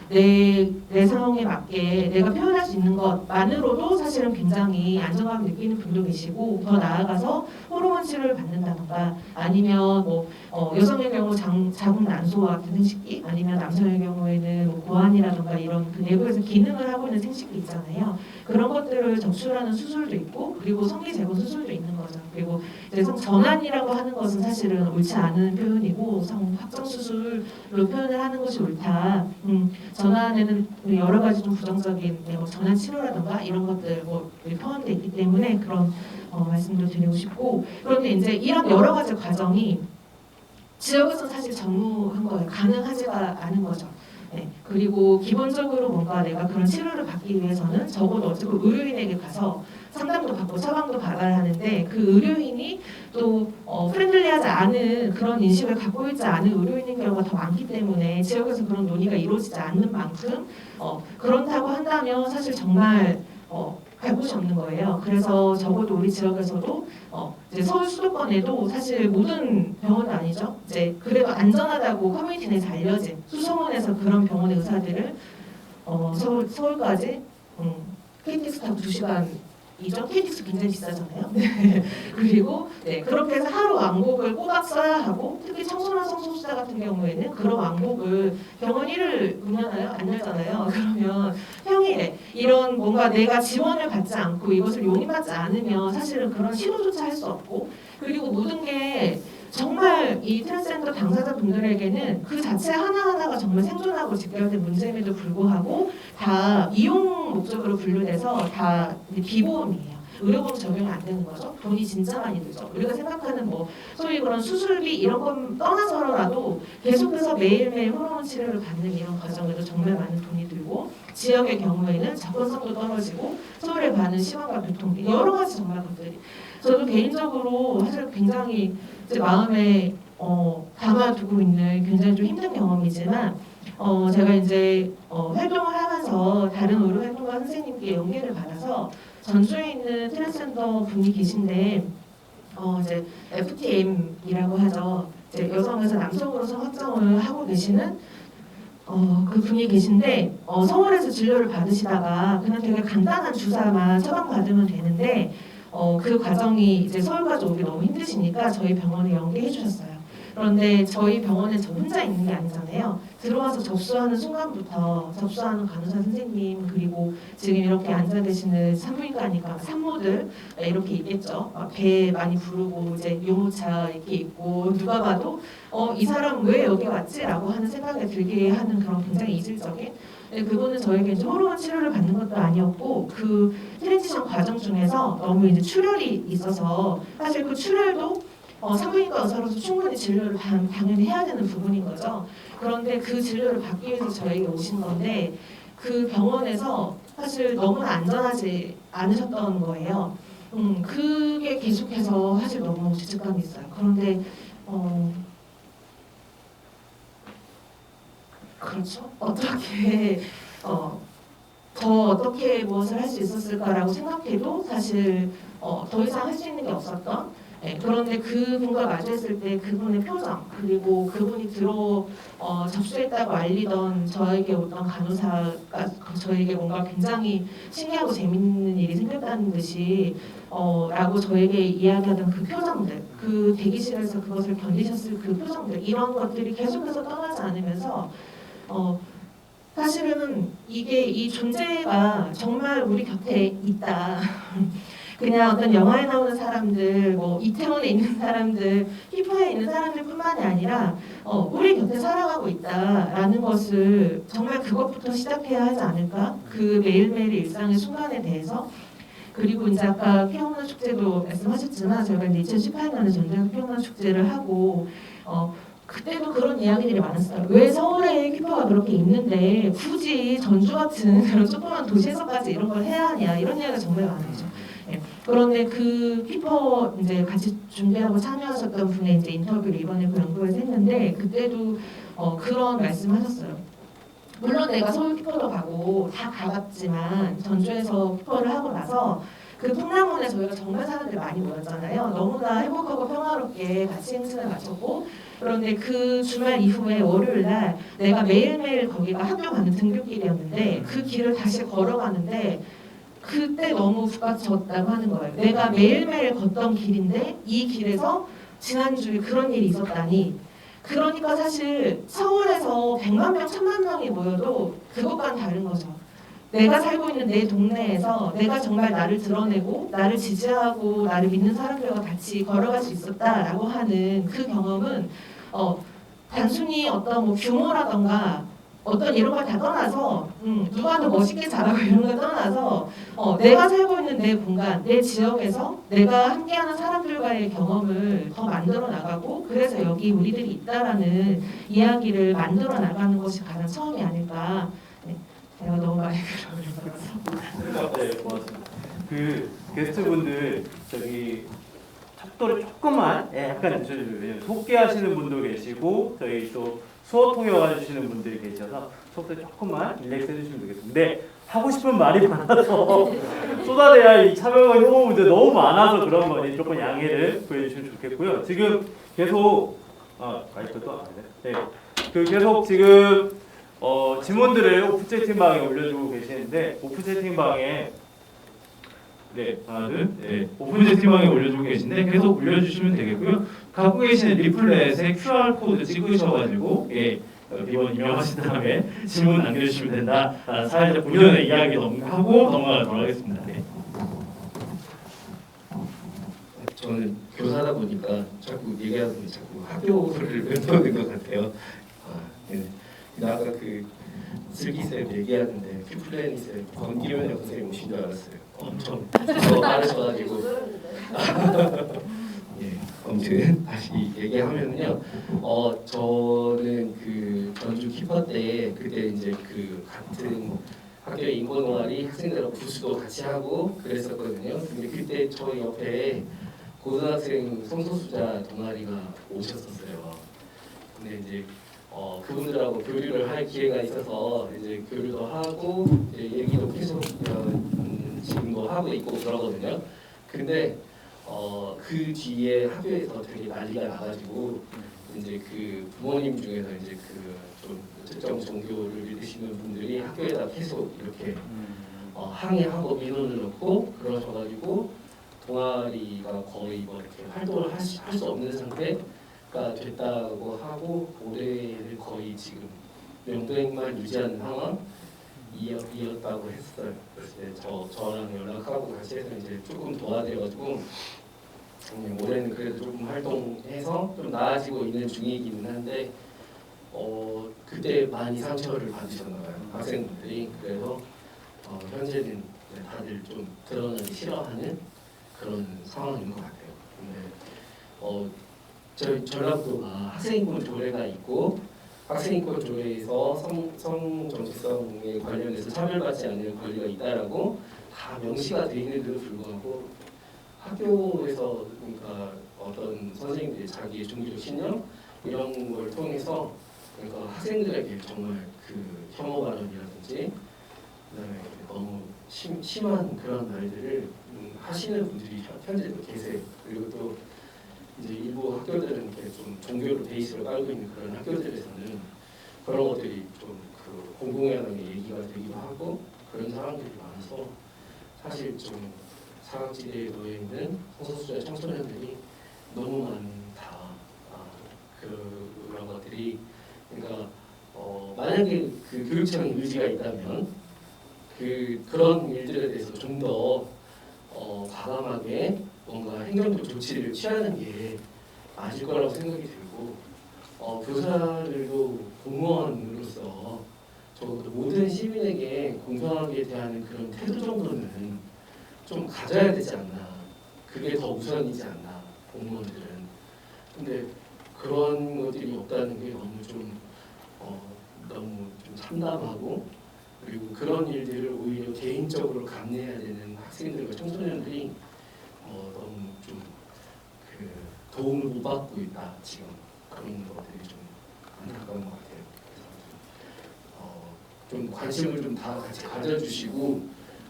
내 상황에 맞게 내가 표현할 수 있는 것만으로도 사실은 굉장히 안정감을 느끼는 분도 계시고 더 나아가서 호르몬 치료를 받는다던가 아니면 뭐 여성의 경우 자궁 난소와 같은 생식기 아니면 남성의 경우에는 뭐 고환이라던가 이런 그 내부에서 기능을 하고 있는 생식기 있잖아요. 그런 것들을 적출하는 수술도 있고 그리고 성기 재건 수술도 있는 거죠. 그리고 이제 성전환이라고 하는 것은 사실은 옳지 않은 표현이고 성 확정 수술로 표현을 하는 것이 옳다. 전환에는 여러 가지 좀 부정적인 뭐 전환 치료라든가 이런 것들 뭐 포함되어 있기 때문에 그런 말씀도 드리고 싶고 그런데 이제 이런 여러 가지 과정이 지역에서 사실 전무한 거예요. 가능하지가 않은 거죠. 네. 그리고 기본적으로 뭔가 내가 그런 치료를 받기 위해서는 적어도 어쨌든 의료인에게 가서 상담도 받고 처방도 받아야 하는데 그 의료인이 또 프렌들리하지 않은 그런 인식을 갖고 있지 않은 의료인인 경우가 더 많기 때문에 지역에서 그런 논의가 이루어지지 않는 만큼 그렇다고 한다면 사실 정말 갈 곳이 없는 거예요. 그래서 적어도 우리 지역에서도 이제 서울 수도권에도 사실 모든 병원은 아니죠. 이제 그래도 안전하다고 커뮤니티 내에서 알려진 수소문에서 그런 병원의 의사들을 서울까지 KTX 타고 2시간 이전 KTX 굉장히 비싸잖아요. 그리고 그렇게 해서 하루 왕복을 꼬박 써야 하고 특히 청소년 성소수자 같은 경우에는 그런 왕복을 병원 일을 운영하나요? 안 열잖아요. 그러면 평일에 이런 뭔가 내가 지원을 받지 않고 이것을 용인받지 않으면 사실은 그런 시도조차 할 수 없고 그리고 모든 게 정말 이 트랜스젠더 당사자분들에게는 그 자체 하나하나가 정말 생존하고 직결된 문제임에도 불구하고 다 이용 목적으로 분류돼서 다 비보험이에요. 의료보험 적용이 안 되는 거죠. 돈이 진짜 많이 들죠. 우리가 생각하는 뭐 소위 그런 수술비 이런 건 떠나서라도 계속해서 매일매일 호르몬 치료를 받는 이런 과정에도 정말 많은 돈이 들고 지역의 경우에는 접근성도 떨어지고 서울에 가는 시간과 교통 여러 가지 정말 것들이 저도 개인적으로 사실 굉장히 제 마음에 담아두고 있는 굉장히 좀 힘든 경험이지만 제가 이제 활동을 하면서 다른 의료 활동가 선생님께 연계를 받아서 전주에 있는 트랜스젠더 분이 계신데 이제 FTM이라고 하죠. 이제 여성에서 남성으로서 확정을 하고 계시는 그 분이 계신데 서울에서 진료를 받으시다가 그냥 되게 간단한 주사만 처방받으면 되는데 그 과정이 이제 서울까지 오기 너무 힘드시니까 저희 병원에 연계해 주셨어요. 그런데 저희 병원에 저 혼자 있는 게 아니잖아요. 들어와서 접수하는 순간부터 접수하는 간호사 선생님 그리고 지금 이렇게 앉아 계시는 산부인과니까 산모들 이렇게 있겠죠. 배 많이 부르고 이제 유모차 이렇게 있고 누가 봐도 이 사람 왜 여기 왔지? 라고 하는 생각이 들게 하는 그런 굉장히 이질적인 근데 그분은 저에게 이제 호르몬 치료를 받는 것도 아니었고 그 트랜지션 과정 중에서 너무 이제 출혈이 있어서 사실 그 출혈도 산부인과 의사로서 충분히 진료를 당연히 해야 되는 부분인 거죠. 그런데 그 진료를 받기 위해서 저에게 오신 건데 그 병원에서 사실 너무나 안전하지 않으셨던 거예요. 그게 계속해서 사실 너무 죄책감이 있어요. 그런데 그렇죠. 어떻게 어떻게 무엇을 할 수 있었을까라고 생각해도 사실 더 이상 할 수 있는 게 없었던. 그런데 그분과 마주했을 때 그분의 표정 그리고 그분이 접수했다고 알리던 저에게 오던 간호사가 저에게 뭔가 굉장히 신기하고 재밌는 일이 생겼다는 듯이 라고 저에게 이야기하던 그 표정들, 그 대기실에서 그것을 견디셨을 그 표정들, 이런 것들이 계속해서 떠나지 않으면서 사실은 이 존재가 정말 우리 곁에 있다. 그냥 어떤 영화에 나오는 사람들, 뭐 이태원에 있는 사람들, 히퍼에 있는 사람들뿐만이 아니라 우리 곁에 살아가고 있다라는 것을 정말 그것부터 시작해야 하지 않을까? 그 매일매일의 일상의 순간에 대해서. 그리고 이제 아까 피어문화 축제도 말씀하셨지만 저희가 2018년에 전주에서 피어문화 축제를 하고 그때도 그런 이야기들이 많았어요. 왜 서울에 퀴퍼가 그렇게 있는데 굳이 전주 같은 그런 조그만 도시에서까지 이런 걸 해야 하냐 이런 이야기가 정말 많았죠. 그런데 그 퀴퍼 이제 같이 준비하고 참여하셨던 분의 이제 인터뷰를 이번에 그 연구에서 했는데 그때도 그런 말씀하셨어요. 물론 내가 서울 퀴퍼도 가고 다 가봤지만 전주에서 퀴퍼를 하고 나서 그 풍랑문에 저희가 정말 사람들이 많이 모였잖아요. 너무나 행복하고 평화롭게 같이 행진을 마쳤고 그런데 그 주말 이후에 월요일 날 내가 매일매일 거기가 학교 가는 등굣길이었는데 그 길을 다시 걸어가는데 그때 너무 북받쳤다고 하는 거예요. 내가 매일매일 걷던 길인데 이 길에서 지난주에 그런 일이 있었다니. 그러니까 사실 서울에서 100만 명, 1000만 명이 모여도 그것과는 다른 거죠. 내가 살고 있는 내 동네에서 내가 정말 나를 드러내고 나를 지지하고 나를 믿는 사람들과 같이 걸어갈 수 있었다라고 하는 그 경험은 단순히 어떤 뭐 규모라던가 어떤 이런 걸 다 떠나서 누가 더 멋있게 잘하고 이런 걸 떠나서 내가 살고 있는 내 공간, 내 지역에서 내가 함께하는 사람들과의 경험을 더 만들어 나가고 그래서 여기 우리들이 있다라는 이야기를 만들어 나가는 것이 가장 처음이 아닐까. 네, 제가 너무 많이 그러면서 네, 고맙습니다. 그 게스트분들 저기 척도를 조금만 약간 늦춰주세요. 왜냐면 속개하시는 분도 계시고 저희 또 수어 통역 와주시는 분들이 계셔서 속도 조금만 릴렉스 해주시면 되겠습니다. 근데 하고 싶은 말이 많아서 쏟아내야 이 차별과 혐오 문제 너무 많아서 그런 거니 조금 양해를 구해주시면 좋겠고요. 지금 계속 마이크 또 안 돼. 네, 그 계속 지금 질문들을 오프 채팅방에 올려주고 계시는데 오프 채팅방에 네, 하나, 둘, 네. 오픈 채팅방에 올려주고 계신데 계속 올려주시면 되겠고요. 갖고 계시는 리플렛에 QR 코드 찍으셔가지고 비번 입력하신 다음에 질문 남겨주시면 된다. 사회자 본연의 이야기 하고 넘어가도록 하겠습니다. 네. 저는 교사다 보니까 자꾸 얘기하다 보니 자꾸 학교를 맴도는 것 같아요. 네. 근데 아까 그 슬기쌤 얘기하는데 큐플래닛을 권기련 선생님 오신 줄 알았어요. 엄청 빠르셔가지고 예, 아무튼 다시 얘기하면요. 저는 그 전주 키퍼 때 그때 이제 그 같은 학교 인권 동아리 학생들하고 부수도 같이 하고 그랬었거든요. 근데 그때 저희 옆에 고등학생 성소수자 동아리가 오셨었어요. 근데 이제 그분들하고 교류를 할 기회가 있어서 이제 교류도 하고 이제 얘기도 계속 지금도 하고 있고 그러거든요. 근데 그 뒤에 학교에서 되게 난리가 나가지고 이제 그 부모님 중에서 이제 그 좀 특정 종교를 믿으시는 분들이 학교에다 계속 이렇게 항의하고 민원을 넣고 그러셔가지고 동아리가 거의 뭐 이렇게 활동을 할 수 없는 상태가 됐다고 하고 올해를 거의 지금 명동만 유지하는 상황이었다고 했어요. 그래서 저랑 연락하고 같이 해서 이제 조금 도와드려가지고 올해는 그래도 조금 활동해서 좀 나아지고 있는 중이기는 한데 그때 많이 상처를 받으셨나 봐요. 학생분들이. 그래서 현재는 이제 다들 좀 드러나기 싫어하는 그런 상황인 것 같아요. 근데 저희 전라도가 학생인권 조례가 있고 학생인권 조례에서 성 정체성에 관련해서 차별받지 않는 권리가 있다라고 다 명시가 되어 있는데도 불구하고 학교에서 그러니까 어떤 선생님들이 자기의 종교적 신념 이런 걸 통해서 그러니까 학생들에게 정말 그 혐오 발언이라든지 그다음에 너무 심한 그런 말들을 하시는 분들이 현재도 계세요. 그리고 또 이제 일부 학교들은 이렇게 좀 종교로 베이스를 깔고 있는 그런 학교들에서는 그런 것들이 좀 그 공공연하게 얘기가 되기도 하고 그런 상황들이 많아서 사실 좀 사각지대에 놓여 있는 성소수자 청소년들이 너무 많다. 그런 것들이 그러니까 만약에 그 교육청의 의지가 있다면 그런 일들에 대해서 좀 더 과감하게 뭔가 행정적 조치를 취하는 게 맞을 거라고 생각이 들고 교사들도 공무원으로서 적어도 모든 시민에게 공평하게 대하는 그런 태도 정도는 좀 가져야 되지 않나. 그게 더 우선이지 않나 공무원들은. 근데 그런 것들이 없다는 게 너무 좀 참담하고 그리고 그런 일들을 오히려 개인적으로 감내해야 되는 학생들과 청소년들이 너무 좀 그 도움을 못 받고 있다 지금 그런 것들이 좀 안타까운 것 같아요. 그래서 좀 관심을 좀 다 같이 가져주시고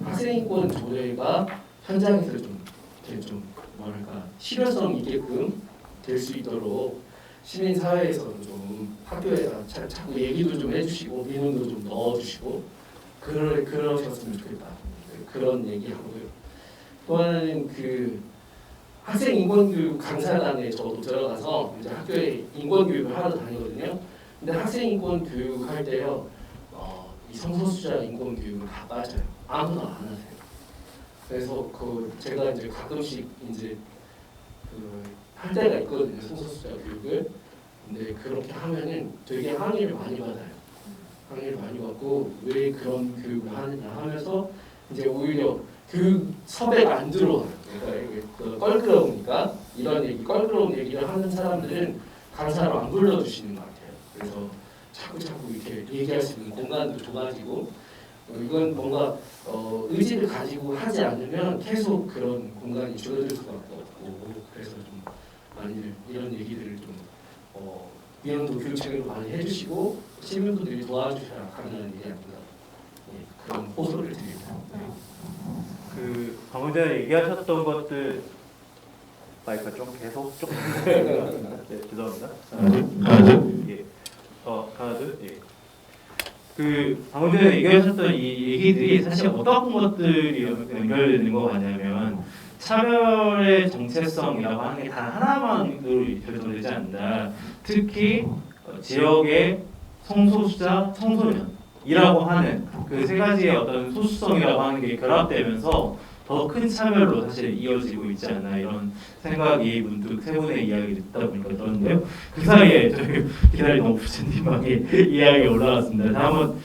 학생인권 조례가 현장에서 좀 이렇게 좀 뭐랄까 실효성 있게끔 될 수 있도록 시민 사회에서도 좀 학교에다 자꾸 얘기도 좀 해주시고 민원도 좀 넣어주시고 그러셨으면 좋겠다. 그런 얘기하고요. 또 하나는 그 학생 인권교육 강사단에 저도 들어가서 이제 학교에 인권교육을 하러 다니거든요. 근데 학생 인권교육 할 때요, 이 성소수자 인권교육을 다 빠져요. 아무도 안 하세요. 그래서 제가 이제 가끔씩 이제 할 때가 있거든요. 성소수자 교육을. 근데 그렇게 하면은 되게 항의를 많이 받아요. 항의를 많이 받고 왜 그런 교육을 하느냐 하면서 이제 오히려 그 섭외가 안 들어와요. 그러니까 이게 껄끄러우니까 껄끄러운 얘기를 하는 사람들은 강사로 안 불러주시는 것 같아요. 그래서 자꾸 이렇게 얘기할 수 있는 공간도 좁아지고 이건 뭔가 의지를 가지고 하지 않으면 계속 그런 공간이 줄어들 수밖에 없고 그래서 좀 많이들 이런 얘기들을 좀 위원도 교육책으로 많이 해주시고 시민분들이 도와주셔야 가능한 일이 아닌가 그런 호소를 드립니다. 방금 전에 얘기하셨던 것들 마이크가 좀 계속 좀 네, 죄송합니다. 하나 둘. 예. 하나 둘. 예. 방금 전에 얘기하셨던 이 얘기들이 사실 어떤 것들이 연결되는 거 같냐면 차별의 정체성이라고 하는 게 단 하나만으로 결정되지 않는다. 특히 지역의 성소수자 청소년이라고 하는 그 세 가지의 어떤 소수성이라고 하는 게 결합되면서 더 큰 차별로 사실 이어지고 있지 않나 이런 생각이 문득 세 분의 이야기를 듣다 보니까 들었는데요. 그 사이에 저희 기다리던 오프스님방에 이야기가 올라왔습니다. 다음은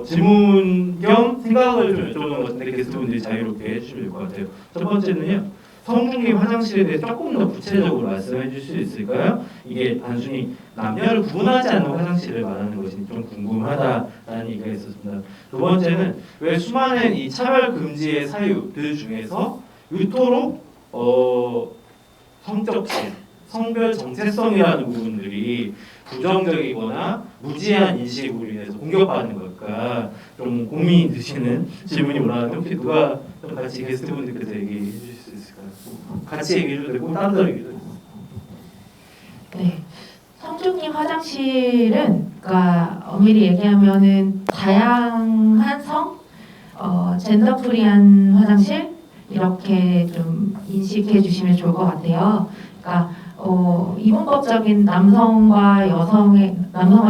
질문 겸 생각을 좀 여쭤보는 것 같은데 게스트분들이 자유롭게 해주시면 될 것 같아요. 첫 번째는요. 성중기 화장실에 대해 조금 더 구체적으로 말씀해 주실 수 있을까요? 이게 단순히 남녀를 구분하지 않는 화장실을 말하는 것이 좀 궁금하다라는 얘기가 있었습니다. 두 번째는 왜 수많은 이 차별 금지의 사유들 중에서 이토록 성적신, 성별 정체성이라는 부분들이 부정적이거나 무지한 인식으로 인해서 공격받는 걸까 좀 고민이 드시는 질문이 올라왔는데 혹시 누가 좀 같이 게스트분들께서 얘기해 주실 수 있을까요? 같이 얘기해도 되고 다른 사람 얘기해도 되고. 네. 성중기 화장실은 그러니까 엄밀히 얘기하면은 다양한 젠더 프리한 화장실 이렇게 좀 인식해 주시면 좋을 것 같아요. 그러니까 이분법적인 남성과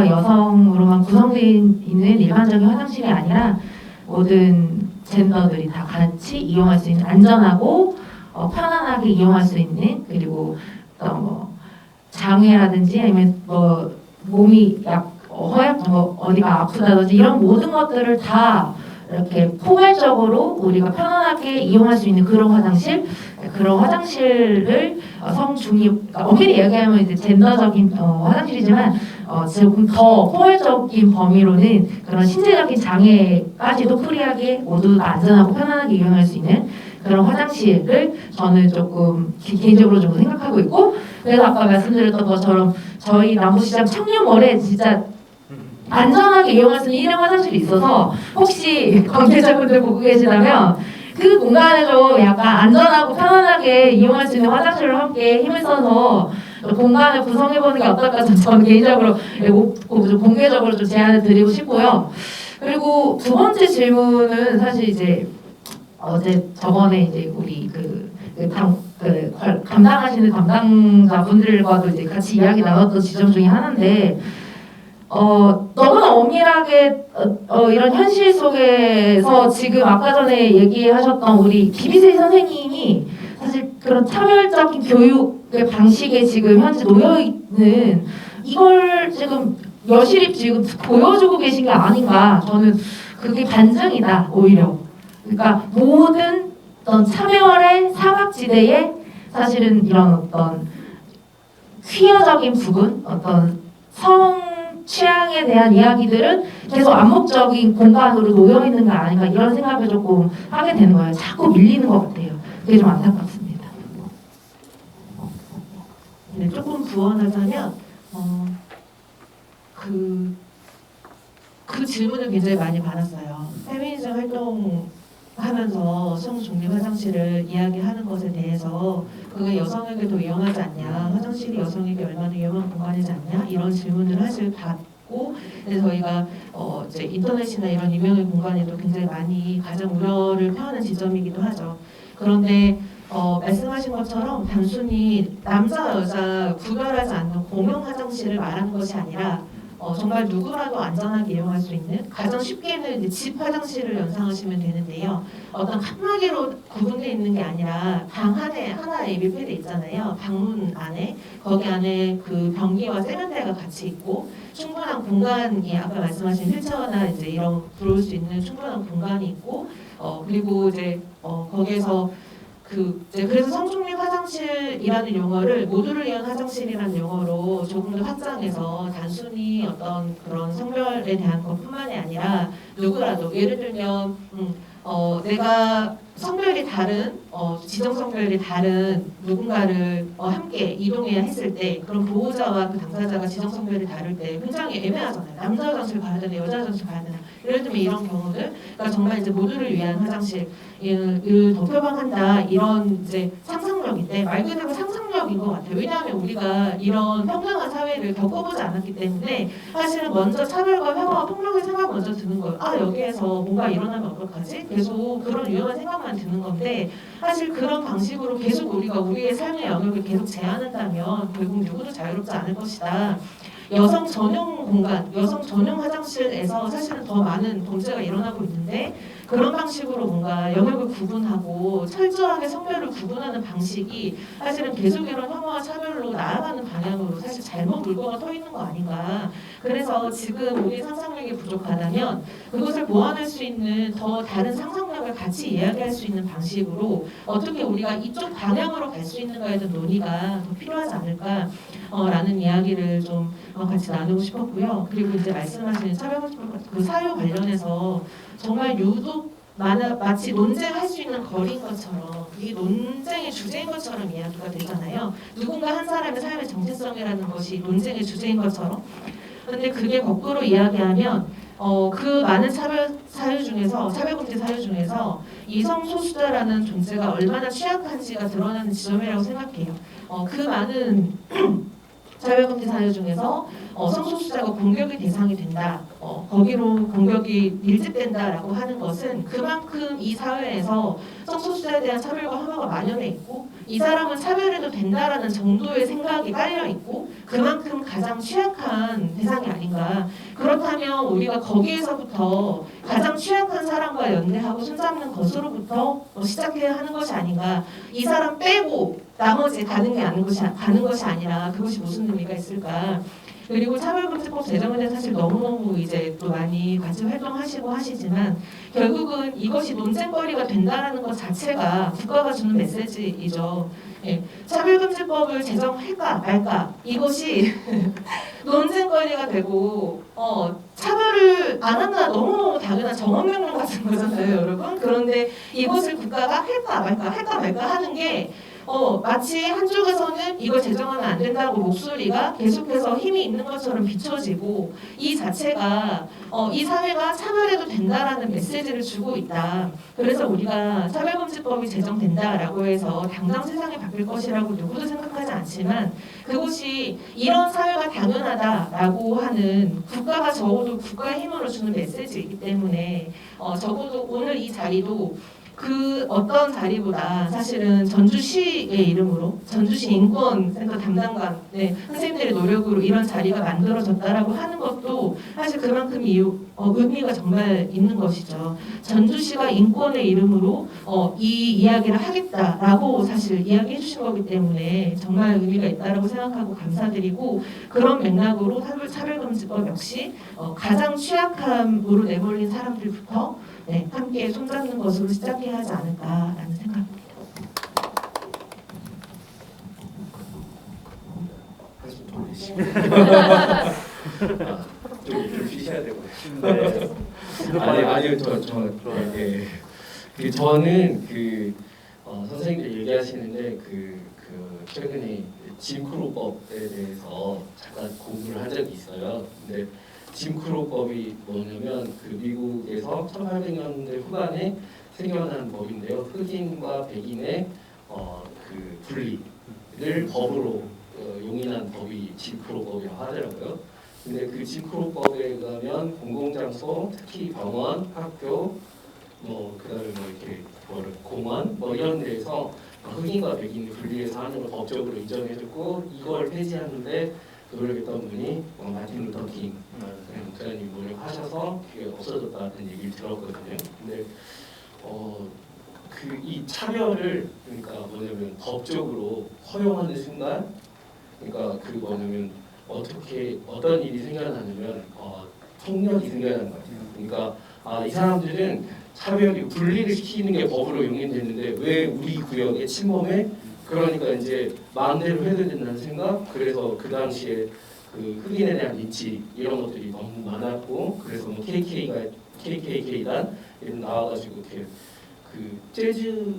여성으로만 구성되어 있는 일반적인 화장실이 아니라 모든 젠더들이 다 같이 이용할 수 있는 안전하고 편안하게 이용할 수 있는 그리고 장애라든지 아니면 몸이 허약 어디가 아프다든지 이런 모든 것들을 다 이렇게 포괄적으로 우리가 편안하게 이용할 수 있는 그런 화장실을 성중립, 그러니까 엄밀히 얘기하면 이제 젠더적인 화장실이지만 조금 더 포괄적인 범위로는 그런 신체적인 장애까지도 프리하게 모두 다 안전하고 편안하게 이용할 수 있는 그런 화장실을 저는 조금 개인적으로 좀 생각하고 있고, 그래서 아까 말씀드렸던 것처럼 저희 남부시장 청년몰에 진짜 안전하게 이용할 수 있는 일회용 화장실이 있어서 혹시 관계자분들 보고 계시다면 그 공간을 좀 약간 안전하고 편안하게 이용할 수 있는 화장실로 함께 힘을 써서 공간을 구성해보는 게 어떨까 저는 개인적으로 좀 공개적으로 좀 제안을 드리고 싶고요. 그리고 두 번째 질문은 사실 이제 어제 저번에 이제 우리 감당하시는 담당자분들과도 이제 같이 이야기 나눴던 지점 중에 하나인데 너무나 엄밀하게 이런 현실 속에서 지금 아까 전에 얘기하셨던 우리 김희세 선생님이 사실 그런 차별적인 교육의 방식에 지금 현재 놓여 있는 이걸 지금 여실히 지금 보여주고 계신 게 아닌가, 저는 그게 반증이다 오히려. 그러니까 모든 어떤 차별의 사각지대에 사실은 이런 어떤 퀴어적인 부분, 어떤 성 취향에 대한 이야기들은 계속 암묵적인 공간으로 놓여 있는 거 아닌가 이런 생각을 조금 하게 되는 거예요. 자꾸 밀리는 것 같아요. 그게 좀 안타깝습니다. 네, 조금 부언하자면 그 질문을 굉장히 많이 받았어요. 페미니즘 활동하면서 성중립 화장실을 이야기하는 것에 대해서 그게 여성에게도 위험하지 않냐, 화장실이 여성에게 얼마나 위험한 공간이지 않냐, 이런 질문을 사실 받고, 근데 저희가 이제 인터넷이나 이런 유명의 공간에도 굉장히 많이 가장 우려를 표하는 지점이기도 하죠. 그런데 말씀하신 것처럼 단순히 남자 여자 구별하지 않는 공용 화장실을 말하는 것이 아니라 정말 누구라도 안전하게 이용할 수 있는, 가장 쉽게는 이제 집 화장실을 연상하시면 되는데요. 어떤 칸막이로 구분되어 있는 게 아니라 방 안에 하나에 밀폐되어 있잖아요. 방문 안에, 거기 안에 그 변기와 세면대가 같이 있고 충분한 공간이, 아까 말씀하신 휠체어나 이제 이런 들어올 수 있는 충분한 공간이 있고, 그리고 이제 거기에서 그래서 성중립 화장실이라는 용어를 모두를 위한 화장실이라는 용어로 조금 더 확장해서 단순히 어떤 그런 성별에 대한 것뿐만이 아니라 누구라도, 예를 들면 내가 성별이 다른 지정 성별이 다른 누군가를 함께 이동해야 했을 때, 그런 보호자와 그 당사자가 지정 성별이 다를 때 굉장히 애매하잖아요. 남자 화장실 가야 되나 여자 화장실 가야 되나. 예를 들면 이런 경우들, 그러니까 정말 이제 모두를 위한 화장실을 더 표방한다, 이런 이제 상상력인데 말 그대로 상상력인 것 같아요. 왜냐하면 우리가 이런 평등한 사회를 겪어보지 않았기 때문에 사실은 먼저 차별과 혐오와 폭력의 생각 먼저 드는 거예요. 아, 여기에서 뭔가 일어나면 어떡하지? 계속 그런 위험한 생각만 드는 건데, 사실 그런 방식으로 계속 우리가 우리의 삶의 영역을 계속 제한한다면 결국 누구도 자유롭지 않을 것이다. 여성 전용 공간, 여성 전용 화장실에서 사실은 더 많은 범죄가 일어나고 있는데, 그런 방식으로 뭔가 영역을 구분하고 철저하게 성별을 구분하는 방식이 사실은 계속 이런 혐오와 차별로 나아가는 방향으로 사실 잘못 물꼬가 터 있는 거 아닌가. 그래서 지금 우리 상상력이 부족하다면 그것을 보완할 수 있는 더 다른 상상력을 같이 이야기할 수 있는 방식으로 어떻게 우리가 이쪽 방향으로 갈 수 있는가에 대한 논의가 더 필요하지 않을까 라는 이야기를 좀 같이 나누고 싶었고요. 그리고 이제 말씀하신 그 사유 관련해서 정말 유독 마치 논쟁할 수 있는 거리인 것처럼, 이 논쟁의 주제인 것처럼 이야기가 되잖아요. 누군가 한 사람의 삶의 정체성이라는 것이 논쟁의 주제인 것처럼. 그런데 그게 거꾸로 이야기하면 그 많은 차별금지 사유 중에서 이성 소수자라는 존재가 얼마나 취약한지가 드러나는 지점이라고 생각해요. 그 많은 차별금지 사유 중에서 성소수자가 공격의 대상이 된다, 거기로 공격이 밀집된다라고 하는 것은 그만큼 이 사회에서 성소수자에 대한 차별과 혐오가 만연해 있고, 이 사람은 차별해도 된다라는 정도의 생각이 깔려 있고, 그만큼 가장 취약한 대상이 아닌가. 그렇다면 우리가 거기에서부터 가장 취약한 사람과 연대하고 손잡는 것으로부터 시작해야 하는 것이 아닌가. 이 사람 빼고 나머지 가는 것이 아니라 그것이 무슨 의미가 있을까. 그리고 차별금지법 제정에 대해서 사실 너무너무 이제 또 많이 같이 활동하시고 하시지만 결국은 이것이 논쟁거리가 된다는 것 자체가 국가가 주는 메시지이죠. 예, 차별금지법을 제정할까 말까 이것이 논쟁거리가 되고 차별을 안 한다 너무너무 당연한 정언명령 같은 거잖아요, 여러분. 그런데 이것을 국가가 할까 말까 하는 게 마치 한쪽에서는 이걸 제정하면 안 된다고 목소리가 계속해서 힘이 있는 것처럼 비춰지고 이 자체가 이 사회가 차별해도 된다라는 메시지를 주고 있다. 그래서 우리가 차별금지법이 제정된다라고 해서 당장 세상이 바뀔 것이라고 누구도 생각하지 않지만 그것이 이런 사회가 당연하다라고 하는 국가가 적어도 국가의 힘으로 주는 메시지이기 때문에 적어도 오늘 이 자리도 그 어떤 자리보다 사실은 전주시의 이름으로 전주시 인권센터 담당관 선생님들의 노력으로 이런 자리가 만들어졌다라고 하는 것도 사실 그만큼 의미가 정말 있는 것이죠. 전주시가 인권의 이름으로 이 이야기를 하겠다라고 사실 이야기해 주신 거기 때문에 정말 의미가 있다라고 생각하고 감사드리고 그런 맥락으로 차별금지법 역시 가장 취약함으로 내몰린 사람들부터 함께 손잡는 것으로 시작해야 하지 않을까라는 생각입니다. 한숨 돌리시고 좀 쉬셔야 되고. 아니요 저는 선생님들 얘기하시는데 최근에 짐크로법에 대해서 잠깐 공부를 한 적이 있어요. 근데 짐크로법이 뭐냐면 미국에서 1800년대 후반에 생겨난 법인데요. 흑인과 백인의 분리를 법으로 용인한 법이 짐크로법이라고 하더라고요. 근데 그 짐크로법에 의하면 공공장소, 특히 병원, 학교, 그다음에 이렇게 공원 이런 데에서 흑인과 백인을 분리해서 하는 걸 법적으로 인정해줬고 이걸 폐지하는데 노력했던 분이 마틴 루터 킹 목사님 노력하셔서 그게 없어졌다는 얘기를 들었거든요. 근데 이 차별을 그러니까 뭐냐면 법적으로 허용하는 순간 그러니까 뭐냐면 어떤 일이 생겨나냐면 폭력이 생겨나는 거죠. 그러니까 이 사람들은 차별이 분리를 시키는 게 법으로 용인됐는데 왜 우리 구역에 침범해? 그러니까 이제 마음대로 해도 된다는 생각. 그래서 그 당시에 흑인에 대한 인치 이런 것들이 너무 많았고 그래서 KKK단 이런 나와가지고 이렇게 재즈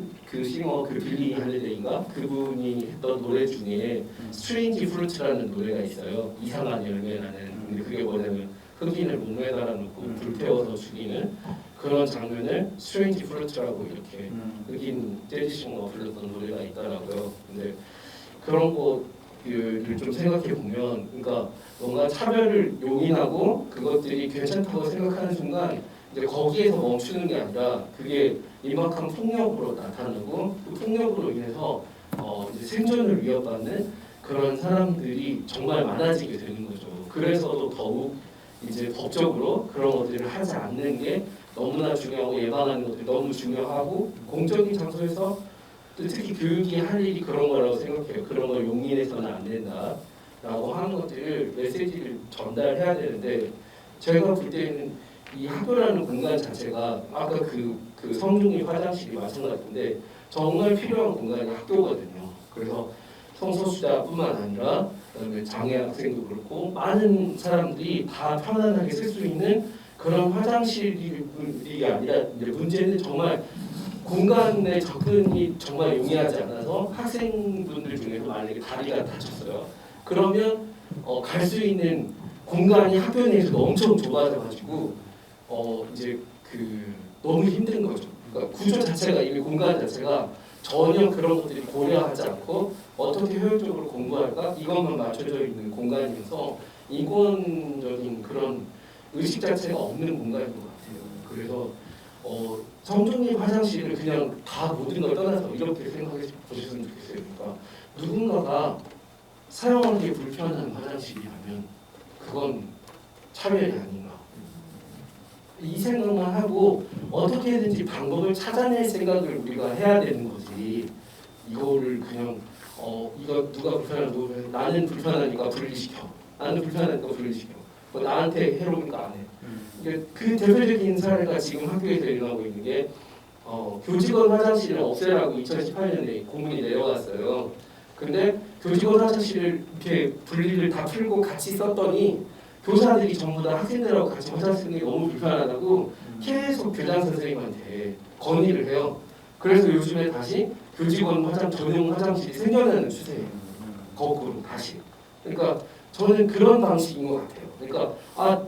싱어 빌리 할리데이인가 그분이 했던 노래 중에 스트레인지 프루트라는 노래가 있어요. 이상한 열매라는. 근데 그게 뭐냐면 흑인을 목매에 달아놓고 불태워서 죽이는 그런 장면을 스트레인지 프루트라고 이렇게 흑인 재즈 싱어가 불렀던 노래가 있더라고요. 근데 그런 거를 좀 생각해 보면 그러니까 뭔가 차별을 용인하고 그것들이 괜찮다고 생각하는 순간 이제 거기에서 멈추는 게 아니라 그게 임박한 폭력으로 나타나고 그 폭력으로 인해서 이제 생존을 위협받는 그런 사람들이 정말 많아지게 되는 거죠. 그래서도 더욱 이제 법적으로 그런 것들을 하지 않는 게 너무나 중요하고 예방하는 것들이 너무 중요하고 공적인 장소에서 특히 교육이 할 일이 그런 거라고 생각해요. 그런 걸 용인해서는 안 된다라고 하는 것들을 메시지를 전달해야 되는데 제가 볼 때는 이 학교라는 공간 자체가 아까 그 성중립 화장실이 마찬가지인데 정말 필요한 공간이 학교거든요. 그래서 성소수자뿐만 아니라 그다음에 장애 학생도 그렇고 많은 사람들이 다 편안하게 쓸 수 있는 그런 화장실이 아니라 이제 문제는 정말 공간의 접근이 정말 용이하지 않아서 학생분들 중에서 만약에 다리가 다쳤어요. 그러면 갈 수 있는 공간이 학교 내에서도 엄청 좁아져가지고 이제 너무 힘든 거죠. 그러니까 구조 자체가 이미 공간 자체가 전혀 그런 것들이 고려하지 않고 어떻게 효율적으로 공부할까 이것만 맞춰져 있는 공간이어서 인권적인 그런 의식 자체가 없는 공간인 것 같아요. 그래서 성중립 화장실을 그냥 다 모든 걸 떠나서 이렇게 생각해 보셨으면 좋겠어요. 그러니까 누군가가 사용하기 불편한 화장실이라면 그건 차별이 아닌가. 이 생각만 하고 어떻게든지 방법을 찾아낼 생각을 우리가 해야 되는 거지. 이거를 그냥 이거 누가 불편하고 나는 불편하니까 분리시켜. 나는 불편하니까 분리시켜. 뭐 나한테 해로우니까 안 해. 그러니까 그 대표적인 사례가 지금 학교에서 일어나고 있는 게 교직원 화장실을 없애라고 2018년에 공문이 내려왔어요. 근데 교직원 화장실을 이렇게 분리를 다 풀고 같이 썼더니 교사들이 전부 다 학생들하고 같이 화장실 쓰는 게 너무 불편하다고 계속 교장 선생님한테 건의를 해요. 그래서 요즘에 다시 교직원 전용 화장실이 생겨나는 추세예요. 거꾸로 다시. 그러니까 저는 그런 방식인 것 같아요. 그러니까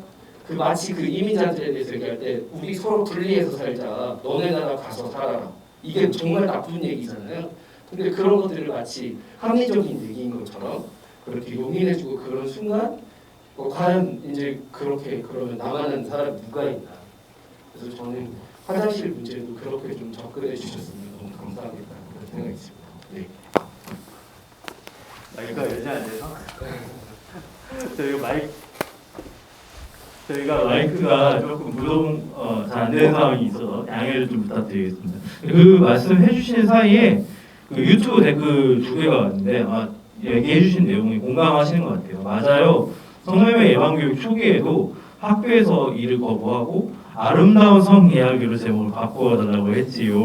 그 마치 그 이민자들에 대해서 얘기할 때 우리 서로 분리해서 살자. 너네 나라 가서 살아라. 이게 정말 나쁜 얘기잖아요. 근데 그런 것들을 마치 합리적인 얘기인 것처럼 그렇게 용인해주고 그런 순간 과연 이제 그렇게 그러면 나가는 사람이 누가 있나. 그래서 저는 화장실 문제도 그렇게 좀 접근해 주셨으면 너무 감사하겠다 그런 생각이 있습니다. 네. 마이크가 열지 안 돼서 저희가 마이크가 조금 무동 잘 안 되는 상황이 있어서 양해를 좀 부탁드리겠습니다. 그 말씀해 주신 사이에 그 유튜브 댓글 2개가 왔는데 얘기해 주신 내용에 공감하시는 것 같아요. 맞아요. 성매매 예방교육 초기에도 학교에서 이를 거부하고 아름다운 성 이야기로 제목을 바꾸어달라고 했지요.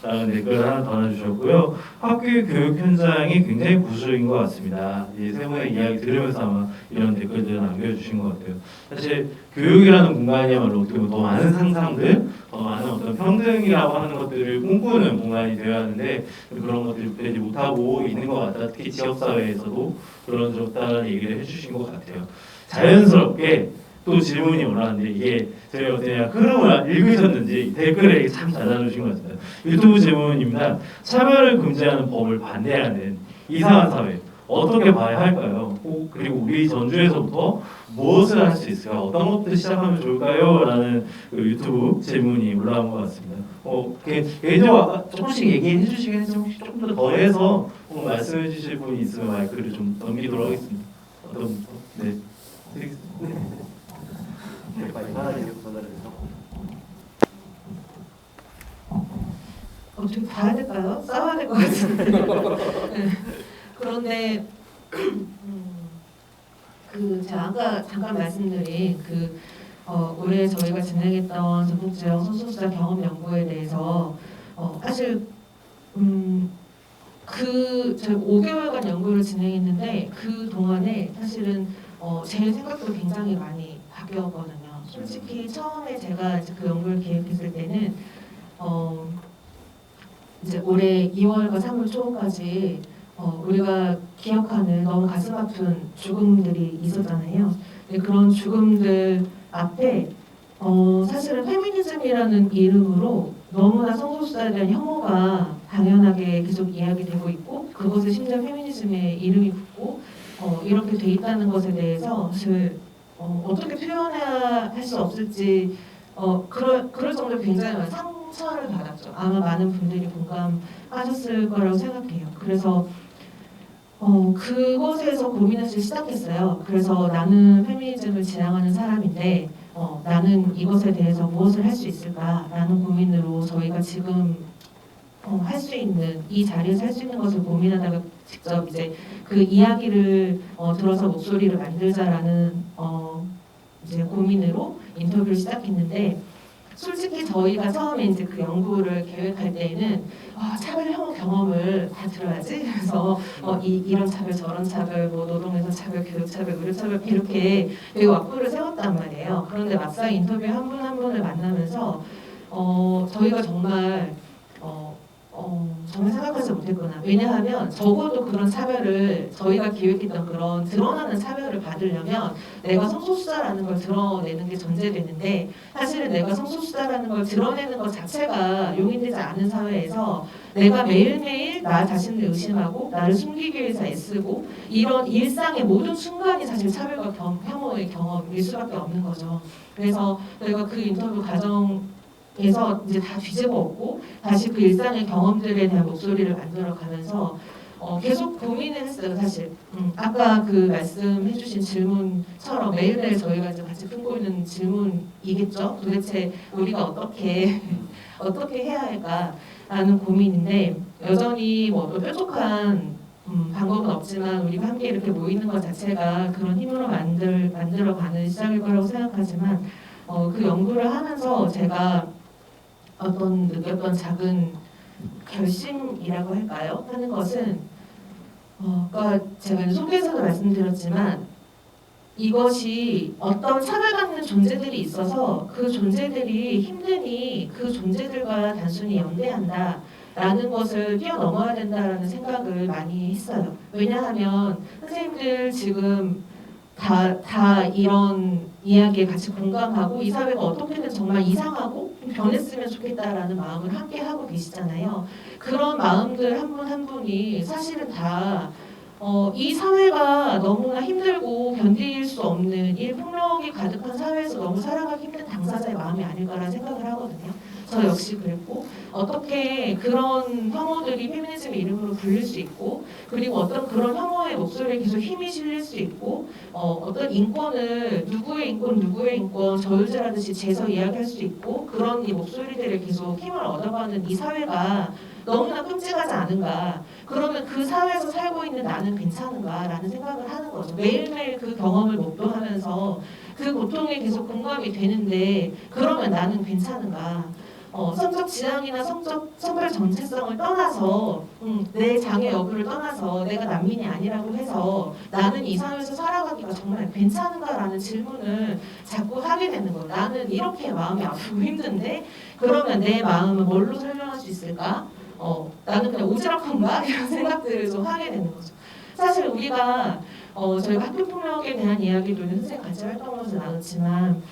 라는 댓글을 하나 달아주셨고요. 학교의 교육 현장이 굉장히 부수적인 것 같습니다. 이 세 분의 이야기 들으면서 아마 이런 댓글들을 남겨주신 것 같아요. 사실 교육이라는 공간이야말로 어떻게 보면 더 많은 상상들, 더 많은 어떤 평등이라고 하는 것들을 꿈꾸는 공간이 되어야 하는데 그런 것들이 되지 못하고 있는 것 같다. 특히 지역사회에서도 그런저렇다는 얘기를 해주신 것 같아요. 자연스럽게 또 질문이 올라왔는데 이게 저희가 그냥 흐름을 읽으셨는지 댓글에 참 잘 달아주신 것 같습니다. 유튜브 질문입니다. 차별을 금지하는 법을 반대하는 이상한 사회 어떻게 봐야 할까요? 그리고 우리 전주에서부터 무엇을 할 수 있을까? 어떤 것부터 시작하면 좋을까요? 라는 그 유튜브 질문이 올라온 것 같습니다. 개인적으로 아까 조금씩 얘기해 주시겠는데 혹시 조금 더 더해서 말씀해 주실 분이 있으면 마이크를 좀 넘기도록 하겠습니다. 어떤 분부터? 네. 빨리 하나씩 전달해서 어떻게 봐야 될까요? 싸워야 될 것 같은데. 네. 그런데 제가 아까 잠깐 말씀드린 올해 저희가 진행했던 전국지역 성소수자 경험 연구에 대해서 사실 저희 5개월간 연구를 진행했는데 그 동안에 사실은 제 생각도 굉장히 많이 바뀌었거든요. 솔직히 처음에 제가 그 연구를 기획했을 때는 이제 올해 2월과 3월 초까지 우리가 기억하는 너무 가슴 아픈 죽음들이 있었잖아요. 근데 그런 죽음들 앞에 사실은 페미니즘이라는 이름으로 너무나 성소수자에 대한 혐오가 당연하게 계속 이야기되고 있고 그것에 심지어 페미니즘의 이름이 붙고 이렇게 돼 있다는 것에 대해서 사실 어떻게 표현해야 할 수 없을지 그럴 정도로 굉장히 많은 상처를 받았죠. 아마 많은 분들이 공감하셨을 거라고 생각해요. 그래서 그것에서 고민을 시작했어요. 그래서 나는 페미니즘을 지향하는 사람인데 나는 이것에 대해서 무엇을 할 수 있을까라는 고민으로 저희가 지금 할 수 있는 이 자리에서 할 수 있는 것을 고민하다가 직접 이제 그 이야기를 들어서 목소리를 만들자라는 이제 고민으로 인터뷰를 시작했는데 솔직히 저희가 처음에 이제 그 연구를 계획할 때에는 차별 혐오 경험을 다 들어야지. 그래서 이런 차별 저런 차별 뭐 노동에서 차별 교육 차별 의료 차별 이렇게 왁구를 세웠단 말이에요. 그런데 막상 인터뷰 한 분 한 분을 만나면서 저희가 정말 정말 생각하지 못했구나. 왜냐하면 적어도 그런 차별을 저희가 기획했던 그런 드러나는 차별을 받으려면 내가 성소수자라는 걸 드러내는 게 전제되는데 사실은 내가 성소수자라는 걸 드러내는 것 자체가 용인되지 않은 사회에서 내가 매일매일 나 자신을 의심하고 나를 숨기기 위해서 애쓰고 이런 일상의 모든 순간이 사실 차별과 혐오의 경험일 수밖에 없는 거죠. 그래서 저희가 그 인터뷰 과정에서 이제 다 뒤집어 엎고 다시 그 일상의 경험들에 대한 목소리를 만들어가면서 계속 고민을 했어요. 사실 아까 그 말씀해주신 질문처럼 매일매일 저희가 이제 같이 품고 있는 질문이겠죠. 도대체 우리가 어떻게 해야 할까라는 고민인데 여전히 또 뾰족한 방법은 없지만 우리가 함께 이렇게 모이는 것 자체가 그런 힘으로 만들어가는 시작일 거라고 생각하지만 그 연구를 하면서 제가 느꼈던 작은 결심이라고 할까요? 하는 것은 그러니까 제가 소개에서도 말씀드렸지만 이것이 어떤 차별받는 존재들이 있어서 그 존재들이 힘드니 그 존재들과 단순히 연대한다 라는 것을 뛰어넘어야 된다라는 생각을 많이 했어요. 왜냐하면 선생님들 지금 다 이런 이야기에 같이 공감하고 이 사회가 어떻게든 정말 이상하고 변했으면 좋겠다라는 마음을 함께 하고 계시잖아요. 그런 마음들 한 분 한 분이 사실은 다 이 사회가 너무나 힘들고 견딜 수 없는 이 폭력이 가득한 사회에서 너무 살아가기 힘든 당사자의 마음이 아닐까라는 생각을 하거든요. 저 역시 그랬고 어떻게 그런 혐오들이 페미니즘의 이름으로 불릴 수 있고 그리고 어떤 그런 혐오의 목소리에 계속 힘이 실릴 수 있고 어떤 인권을 누구의 인권 저울질하듯이 재서 이야기할 수 있고 그런 이 목소리들을 계속 힘을 얻어가는 이 사회가 너무나 끔찍하지 않은가. 그러면 그 사회에서 살고 있는 나는 괜찮은가라는 생각을 하는 거죠. 매일매일 그 경험을 목도하면서 그 고통에 계속 공감이 되는데 그러면 나는 괜찮은가. 성적 지향이나 성별 정체성을 떠나서 내 장애 여부를 떠나서 내가 난민이 아니라고 해서 나는 이 사회에서 살아가기가 정말 괜찮은가라는 질문을 자꾸 하게 되는 거예요. 나는 이렇게 마음이 아프고 힘든데 그러면 내 마음은 뭘로 설명할 수 있을까? 나는 그냥 오지랖한가? 이런 생각들을 좀 하게 되는 거죠. 사실 우리가 저희가 학교 폭력에 대한 이야기도 선생님 같이 활동하면서 나눴지만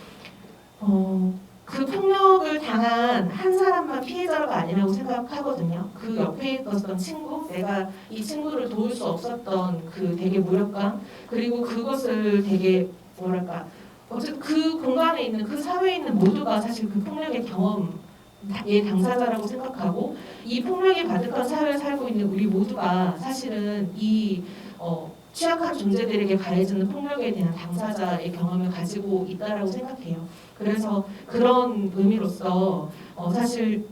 그 폭력을 당한 한 사람만 피해자가 아니라고 생각하거든요. 그 옆에 있었던 친구, 내가 이 친구를 도울 수 없었던 그 되게 무력감, 그리고 그것을 되게 뭐랄까 어쨌든 그 공간에 있는 그 사회에 있는 모두가 사실 그 폭력의 경험의 당사자라고 생각하고 이 폭력이 가득한 사회에 살고 있는 우리 모두가 사실은 이 취약한 존재들에게 가해지는 폭력에 대한 당사자의 경험을 가지고 있다라고 생각해요. 그래서 그런 의미로서 사실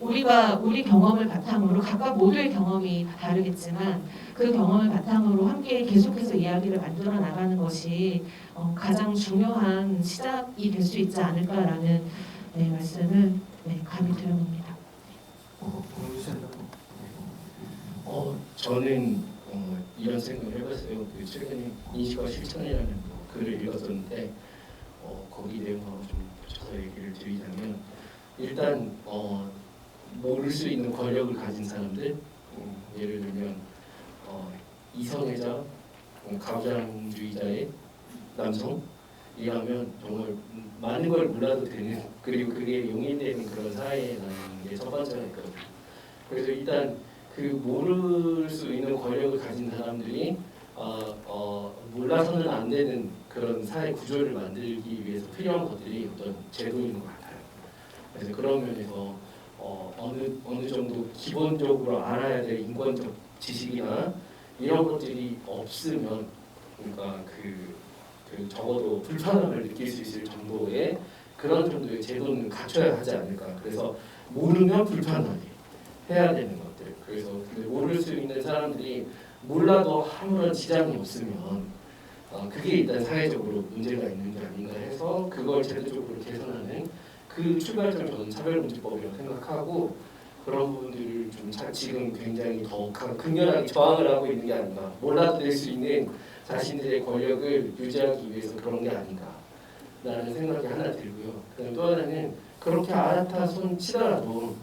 우리 경험을 바탕으로 각각 모두의 경험이 다르겠지만 그 경험을 바탕으로 함께 계속해서 이야기를 만들어 나가는 것이 가장 중요한 시작이 될 수 있지 않을까라는 말씀을 감히 드려봅니다. 저는 이런 생각을 해봤어요. 그 최근에 인식과 실천이라는 글을 읽었었는데 거기 내용하고 좀 붙여서 얘기를 드리자면 일단 모를 수 있는 권력을 가진 사람들 예를 들면 이성애자, 가부장주의자의 남성이라면 정말 많은 걸 몰라도 되는 그리고 그게 용인되는 그런 사회라는 게 첫 번째가 있거든요. 그래서 일단 그 모를 수 있는 권력을 가진 사람들이 몰라서는 안 되는 그런 사회 구조를 만들기 위해서 필요한 것들이 어떤 제도인 것 같아요. 그래서 그런 면에서 어느 정도 기본적으로 알아야 될 인권적 지식이나 이런 것들이 없으면 그러니까 그 적어도 불편함을 느낄 수 있을 정도의 그런 정도의 제도는 갖춰야 하지 않을까. 그래서 모르면 불편하게 해야 되는 것들. 그래서 모를 수 있는 사람들이 몰라도 아무런 지장이 없으면 그게 일단 사회적으로 문제가 있는 게 아닌가 해서 그걸 제도적으로 개선하는 그 출발점을 저는 차별금지법이라고 생각하고 그런 부분들을 좀 지금 굉장히 더 극렬하게 저항을 하고 있는 게 아닌가. 몰라도 될 수 있는 자신들의 권력을 유지하기 위해서 그런 게 아닌가 라는 생각이 하나 들고요. 그다음 또 하나는 그렇게 알아타 손 치더라도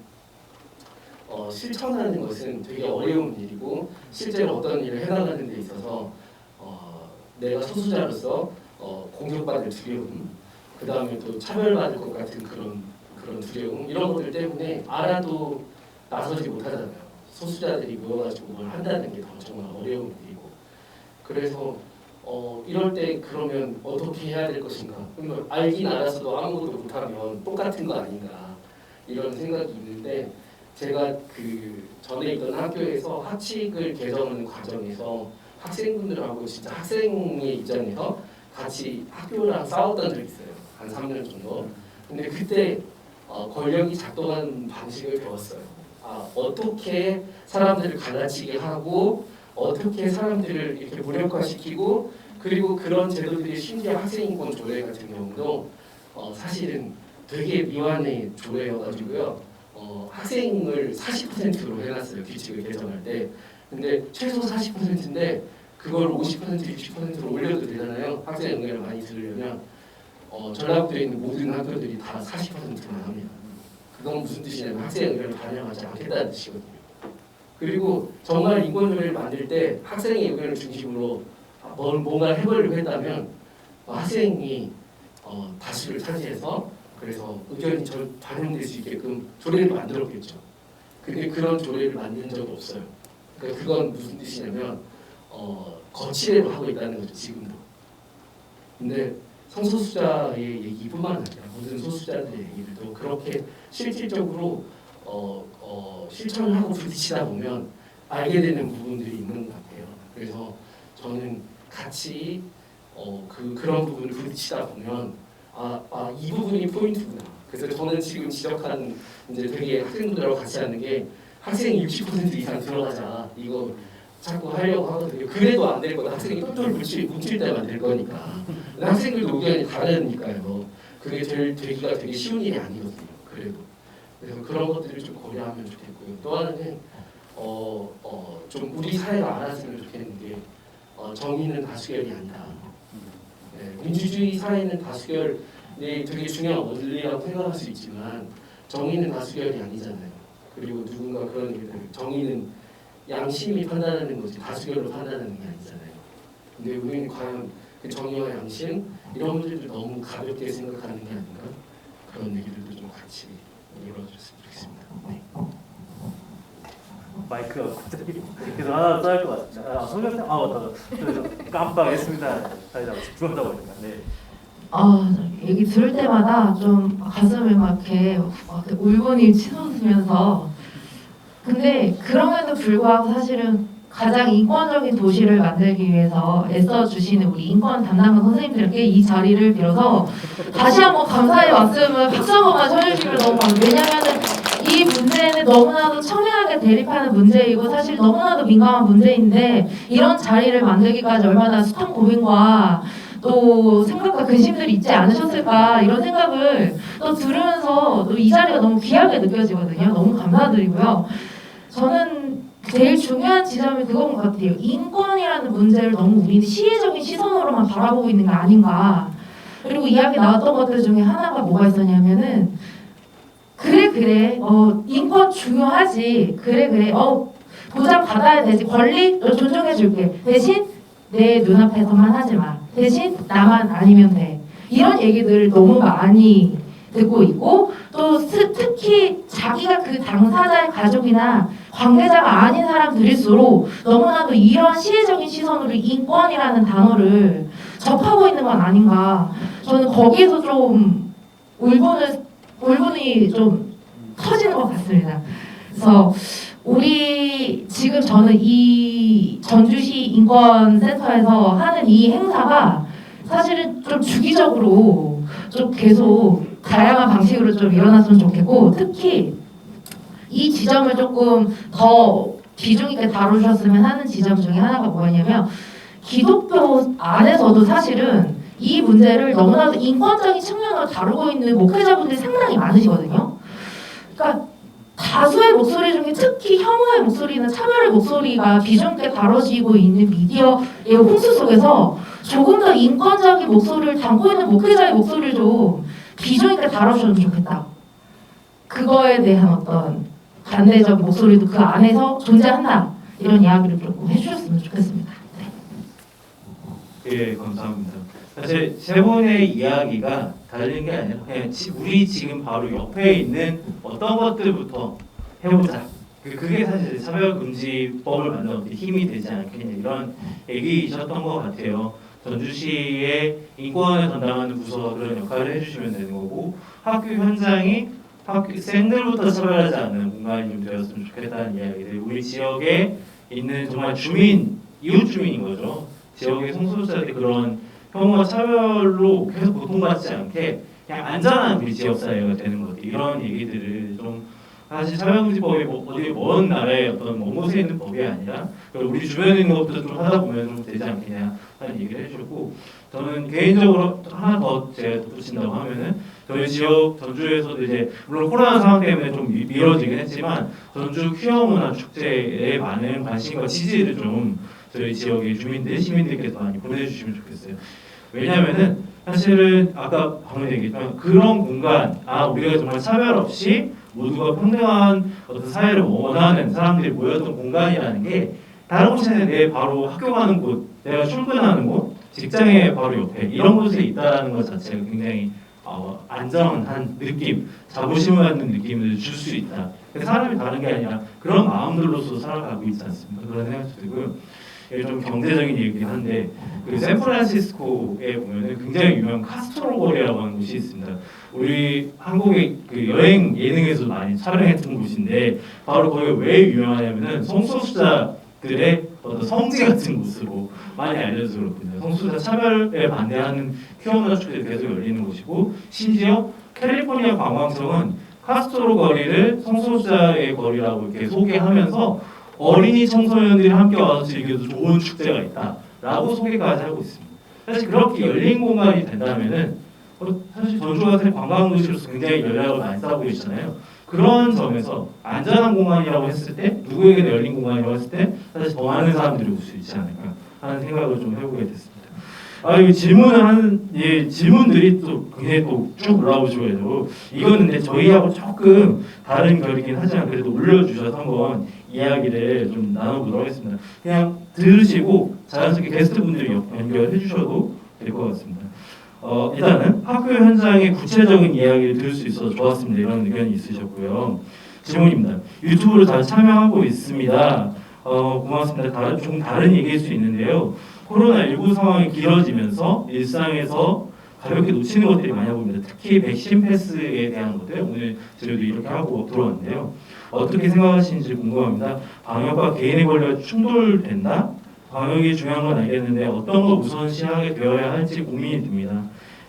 실천하는 것은 되게 어려운 일이고 실제로 어떤 일을 해나가는 데 있어서 내가 소수자로서 공격받을 두려움, 그 다음에 또 차별받을 것 같은 그런 두려움 이런 것들 때문에 알아도 나서지 못하잖아요. 소수자들이 모여가지고 뭘 한다는 게 더 정말 어려운 일이고 그래서 이럴 때 그러면 어떻게 해야 될 것인가? 그러면 알긴 알아서도 아무것도 못하면 똑같은 거 아닌가 이런 생각이 있는데 제가 그 전에 있던 학교에서 학칙을 개정하는 과정에서 학생분들하고 진짜 학생의 입장에서 같이 학교랑 싸웠던 적이 있어요. 한 3년 정도. 근데 그때 권력이 작동하는 방식을 배웠어요. 어떻게 사람들을 갈라치게 하고 어떻게 사람들을 이렇게 무력화시키고 그리고 그런 제도들이 심지어 학생인권 조례 같은 경우도 사실은 되게 미완의 조례여가지고요. 학생을 40%로 해놨어요. 규칙을 개정할 때. 근데 최소 40%인데 그걸 50%, 60%로 올려도 되잖아요. 학생 의견을 많이 들으려면 전라북도에 있는 모든 학교들이 다 40%만 합니다. 그건 무슨 뜻이냐면 학생 의견을 반영하지 않겠다는 뜻이거든요. 그리고 정말 인권조례를 만들 때 학생의 의견을 중심으로 뭔가 해보려고 했다면 학생이 다수를 차지해서 그래서 의견이 반영될 수 있게끔 조례를 만들었겠죠. 근데 그런 조례를 만든 적이 없어요. 그러니까 그건 무슨 뜻이냐면 거치대로 하고 있다는 거죠, 지금도. 근데 성소수자의 얘기뿐만 아니라 모든 소수자들의 얘기들도 그렇게 실질적으로 실천을 하고 부딪히다 보면 알게 되는 부분들이 있는 것 같아요. 그래서 저는 같이 그런 부분을 부딪히다 보면 이 부분이 포인트구나. 그래서 저는 지금 지적한 이제 되게 학생들하고 같이 하는 게 학생이 60% 이상 들어가자 이거 자꾸 하려고 하거든요. 그래도 안 될 거다. 학생이 똘똘 뭉칠 때만 될 거니까. 근데 학생들도 의견이 다르니까요. 그게 되기가 되게 쉬운 일이 아니거든요. 그래서 그런 것들을 좀 고려하면 좋겠고요. 또 하나는 좀 우리 사회가 알았으면 좋겠는 게 정의는 다수결이 아니다. 네, 민주주의 사회는 다수결이 되게 중요한 원리라고 생각할 수 있지만 정의는 다수결이 아니잖아요. 그리고 누군가 그런 얘기를 정의는 양심이 판단하는 거지 다수결로 판단하는 게 아니잖아요. 근데 우리는 과연 그 정의와 양심 이런 문제를 너무 가볍게 생각하는 게 아닌가 그런 얘기들도 좀 같이 열어줬으면 좋겠습니다. 네. 마이크가 갑자기 계속 하나 쌓일 것 같습니다. 송교생 맞다. 깜빡했습니다. 사회자가 집중하다 보니까. 네. 얘기 들을 때마다 좀 가슴에 막 이렇게 울분이 치솟으면서 근데 그럼에도 불구하고 사실은 가장 인권적인 도시를 만들기 위해서 애써주시는 우리 인권 담당관 선생님들께 이 자리를 빌어서 다시 한번 감사의 말씀을 박수 한 번만 쳐주시면 너무 감사해요. 왜냐하면 이 문제는 너무나도 첨예하게 대립하는 문제이고 사실 너무나도 민감한 문제인데 이런 자리를 만들기까지 얼마나 숱한 고민과 또 생각과 근심들이 있지 않으셨을까 이런 생각을 또 들으면서 또 이 자리가 너무 귀하게 느껴지거든요. 너무 감사드리고요. 저는 제일 중요한 지점이 그건 것 같아요. 인권이라는 문제를 너무 우리는 시혜적인 시선으로만 바라보고 있는 게 아닌가. 그리고 이야기 나왔던 것들 중에 하나가 뭐가 있었냐면은 그래 인권 중요하지 그래 보장 받아야 되지 권리 존중해 줄게 대신 내 눈앞에서만 하지 마 대신 나만 아니면 돼 이런 얘기들을 너무 많이 듣고 있고 또 특히 자기가 그 당사자의 가족이나 관계자가 아닌 사람들일수록 너무나도 이런 시혜적인 시선으로 인권이라는 단어를 접하고 있는 건 아닌가 저는 거기에서 좀 울분이 좀 터지는 것 같습니다. 그래서 우리 지금 저는 이 전주시 인권센터에서 하는 이 행사가 사실은 좀 주기적으로 좀 계속 다양한 방식으로 좀 일어났으면 좋겠고 특히 이 지점을 조금 더 비중 있게 다루셨으면 하는 지점 중에 하나가 뭐냐면 기독교 안에서도 사실은 이 문제를 너무나도 인권적인 측면으로 다루고 있는 목회자분들이 상당히 많으시거든요. 그러니까 다수의 목소리 중에 특히 혐오의 목소리나 차별의 목소리가 비중 있게 다뤄지고 있는 미디어의 홍수 속에서 조금 더 인권적인 목소리를 담고 있는 목회자의 목소리를 좀 비중 있게 다뤄주셨으면 좋겠다. 그거에 대한 어떤 반대적인 목소리도 그 안에서 존재한다. 이런 이야기를 조금 해주셨으면 좋겠습니다. 네. 예, 감사합니다. 사실 세 분의 이야기가 다른 게 아니라 그냥 우리 지금 바로 옆에 있는 어떤 것들부터 해보자. 그게 사실 차별금지법을 만드는 데 힘이 되지 않겠냐 이런 얘기이셨던 것 같아요. 전주시의 인권을 담당하는 부서 그런 역할을 해주시면 되는 거고 학교 현장이 학생들부터 차별하지 않는 공간이 좀 되었으면 좋겠다는 이야기들 우리 지역에 있는 정말 이웃 주민인 거죠. 지역의 성소수자들이 그런 혐오와 차별로 계속 고통받지 않게 그냥 안전한 우리 지역 사회가 되는 것 이런 얘기들을 좀 사실 차별금지법이 뭐 어디 먼 나라의 어떤 먼 곳에 있는 법이 아니라 우리 주변에 있는 것부터 좀 하다 보면 좀 되지 않겠냐 하는 얘기를 해주셨고, 저는 개인적으로 하나 더 제가 덧붙인다고 하면은 저희 지역 전주에서도 이제 물론 코로나 상황 때문에 좀 미뤄지긴 했지만 전주 퀴어 문화 축제에 많은 관심과 지지를 좀 저희 지역의 주민들, 시민들께서 많이 보내주시면 좋겠어요. 왜냐하면은 사실은 아까 방금 얘기했지만 그런 공간, 우리가 정말 차별 없이 모두가 평등한 어떤 사회를 원하는 사람들이 모였던 공간이라는 게 다른 곳에는 내 바로 학교 가는 곳, 내가 출근하는 곳, 직장의 바로 옆에 이런 곳에 있다는 것 자체가 굉장히 안전한 느낌, 자부심을 갖는 느낌을 줄 수 있다. 사람이 다른 게 아니라 그런 마음들로서 살아가고 있지 않습니까? 그런 생각도 들고요. 이게 좀 경제적인 얘기긴 한데 그 샌프란시스코에 보면은 굉장히 유명한 카스트로 거리라고 하는 곳이 있습니다. 우리 한국의 그 여행 예능에서 많이 촬영했던 곳인데 바로 거기가 왜 유명하냐면은 성소수자들의 어떤 성지 같은 곳으로 많이 알려져서 그렇거든요. 성소수자 차별에 반대하는 퀴어 문화 축제가 계속 열리는 곳이고, 심지어 캘리포니아 관광청은 카스트로 거리를 성소수자의 거리라고 이렇게 소개하면서 어린이 청소년들이 함께 와서 즐겨도 좋은 축제가 있다라고 소개까지 하고 있습니다. 사실 그렇게 열린 공간이 된다면은 사실 전주 같은 관광도시로서 굉장히 연락을 많이 쌓고 계시잖아요. 그런 점에서 안전한 공간이라고 했을 때, 누구에게도 열린 공간이라고 했을 때 사실 더 많은 사람들이 올 수 있지 않을까 하는 생각을 좀 해보게 됐습니다. 이 질문을 하는 질문들이 또 굉장히 또 쭉 올라오시고요. 이거는 근데 저희하고 조금 다른 결이긴 하지만 그래도 올려주셔서 한번 이야기를 좀 나눠보도록 하겠습니다. 그냥 들으시고 자연스럽게 게스트분들이 연결해 주셔도 될 것 같습니다. 일단은 학교 현장의 구체적인 이야기를 들을 수 있어서 좋았습니다. 이런 의견이 있으셨고요. 질문입니다. 유튜브로 잘 참여하고 있습니다. 고맙습니다. 조금 다른 얘기일 수 있는데요. 코로나19 상황이 길어지면서 일상에서 가볍게 놓치는 것들이 많이 보입니다. 특히 백신 패스에 대한 것들, 오늘 저희도 이렇게 하고 들어왔는데요. 어떻게 생각하시는지 궁금합니다. 방역과 개인의 권리가 충돌된다? 방역이 중요한 건 알겠는데 어떤 걸 우선시하게 되어야 할지 고민이 듭니다.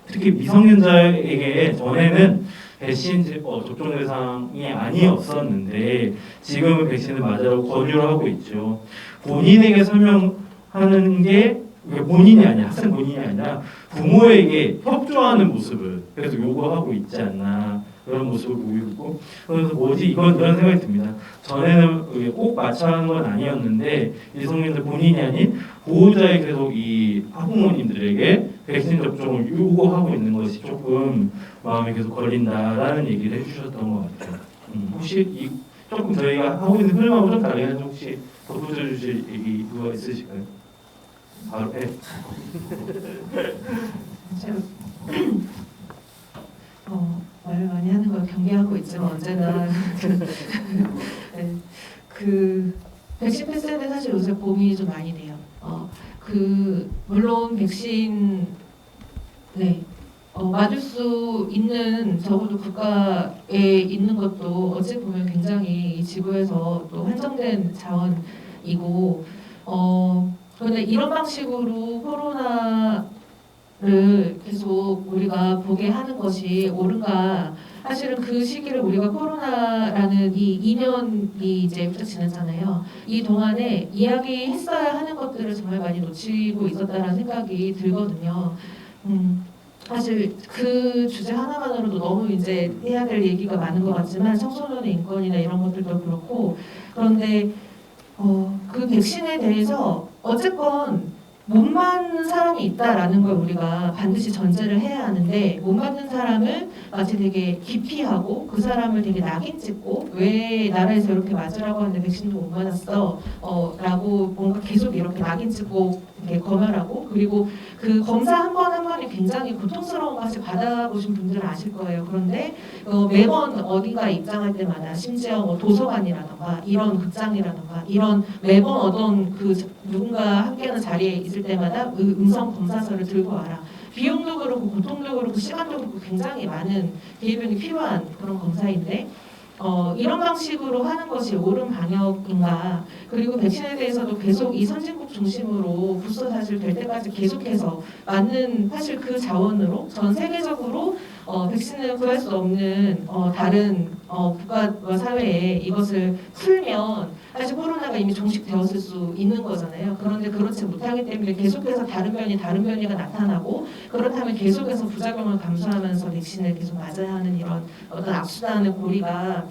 특히 미성년자에게 전에는 백신 접종 대상이 아니었었는데 지금은 백신을 맞으라고 권유를 하고 있죠. 본인에게 설명하는 게 본인이 아니라 학생 본인이 아니라 부모에게 협조하는 모습을 계속 요구하고 있지 않나, 그런 모습을 보고 있고, 그래서 이런 생각이 듭니다. 전에는 꼭 맞춰야 하는 건 아니었는데 미성년자 본인이 아닌 보호자의 계속 이 학부모님들에게 백신 접종을 요구하고 있는 것이 조금 마음에 계속 걸린다라는 얘기를 해주셨던 것 같아요. 혹시 조금 저희가 하고 있는 흐름하고 좀 다르게 하는지 혹시 덧붙여 주실 얘기 누가 있으실까요? 바로 말을 많이 하는 걸 경계하고 있지만 언제나 네, 백신 패스에 대해 사실 요새 고민이 좀 많이 돼요. 물론 백신 맞을 수 있는 적어도 국가에 있는 것도 어찌 보면 굉장히 이 지구에서 또 한정된 자원이고 그런데 이런 방식으로 코로나를 계속 우리가 보게 하는 것이 옳은가? 사실은 그 시기를 우리가 코로나라는 이 2년이 이제 훌쩍 지났잖아요. 이 동안에 이야기했어야 하는 것들을 정말 많이 놓치고 있었다라는 생각이 들거든요. 사실 그 주제 하나만으로도 너무 이제 해야 될 얘기가 많은 것 같지만 청소년의 인권이나 이런 것들도 그렇고, 그런데 그 백신에 대해서 어쨌건 못 맞는 사람이 있다라는 걸 우리가 반드시 전제를 해야 하는데, 못 맞는 사람을 마치 되게 기피하고 그 사람을 되게 낙인 찍고 왜 나라에서 이렇게 맞으라고 하는데 백신도 못 맞았어 라고 뭔가 계속 이렇게 낙인 찍고 이렇게 검열하고, 그리고 그 검사 한 번 한 번이 굉장히 고통스러운 것을 받아보신 분들은 아실 거예요. 그런데 매번 어딘가 입장할 때마다 심지어 뭐 도서관이라던가 이런 극장이라던가 이런 매번 어떤 누군가 함께하는 자리에 있을 때마다 음성 검사서를 들고 와라. 비용도 그렇고 고통도 그렇고 시간도 그렇고 굉장히 많은 기회비용이 필요한 그런 검사인데 이런 방식으로 하는 것이 옳은 방역인가? 그리고 백신에 대해서도 계속 이 선진국 중심으로 부스 사실 될 때까지 계속해서 맞는 사실 그 자원으로 전 세계적으로 백신을 구할 수 없는 다른 국가와 사회에 이것을 풀면 사실 코로나가 이미 종식되었을 수 있는 거잖아요. 그런데 그렇지 못하기 때문에 계속해서 다른 변이가 나타나고 그렇다면 계속해서 부작용을 감수하면서 백신을 계속 맞아야 하는 이런 어떤 악순환의 고리가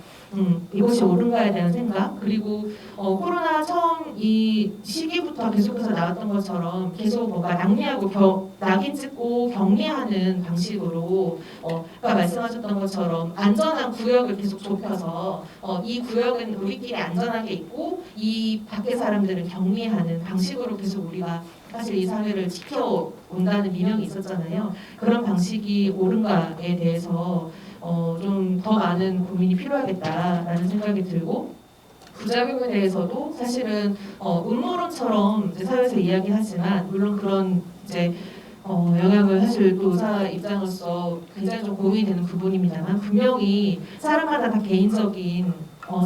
이것이 옳은가에 대한 생각 그리고 코로나 처음 이 시기부터 계속해서 나왔던 것처럼 계속 뭔가 낭비하고 낙인 찍고 격리하는 방식으로 아까 말씀하셨던 것처럼 안전한 구역을 계속 좁혀서 이 구역은 우리끼리 안전하게 있고 이 밖의 사람들은 격리하는 방식으로 계속 우리가 사실 이 사회를 지켜온다는 민영이 있었잖아요. 그런 방식이 옳은가에 대해서 좀 더 많은 고민이 필요하겠다라는 생각이 들고 부작용에 대해서도 사실은 음모론처럼 이제 사회에서 이야기하지만 물론 그런 이제 영향을 사실 또 의사 입장으로서 굉장히 좀 고민이 되는 부분입니다만 분명히 사람마다 다 개인적인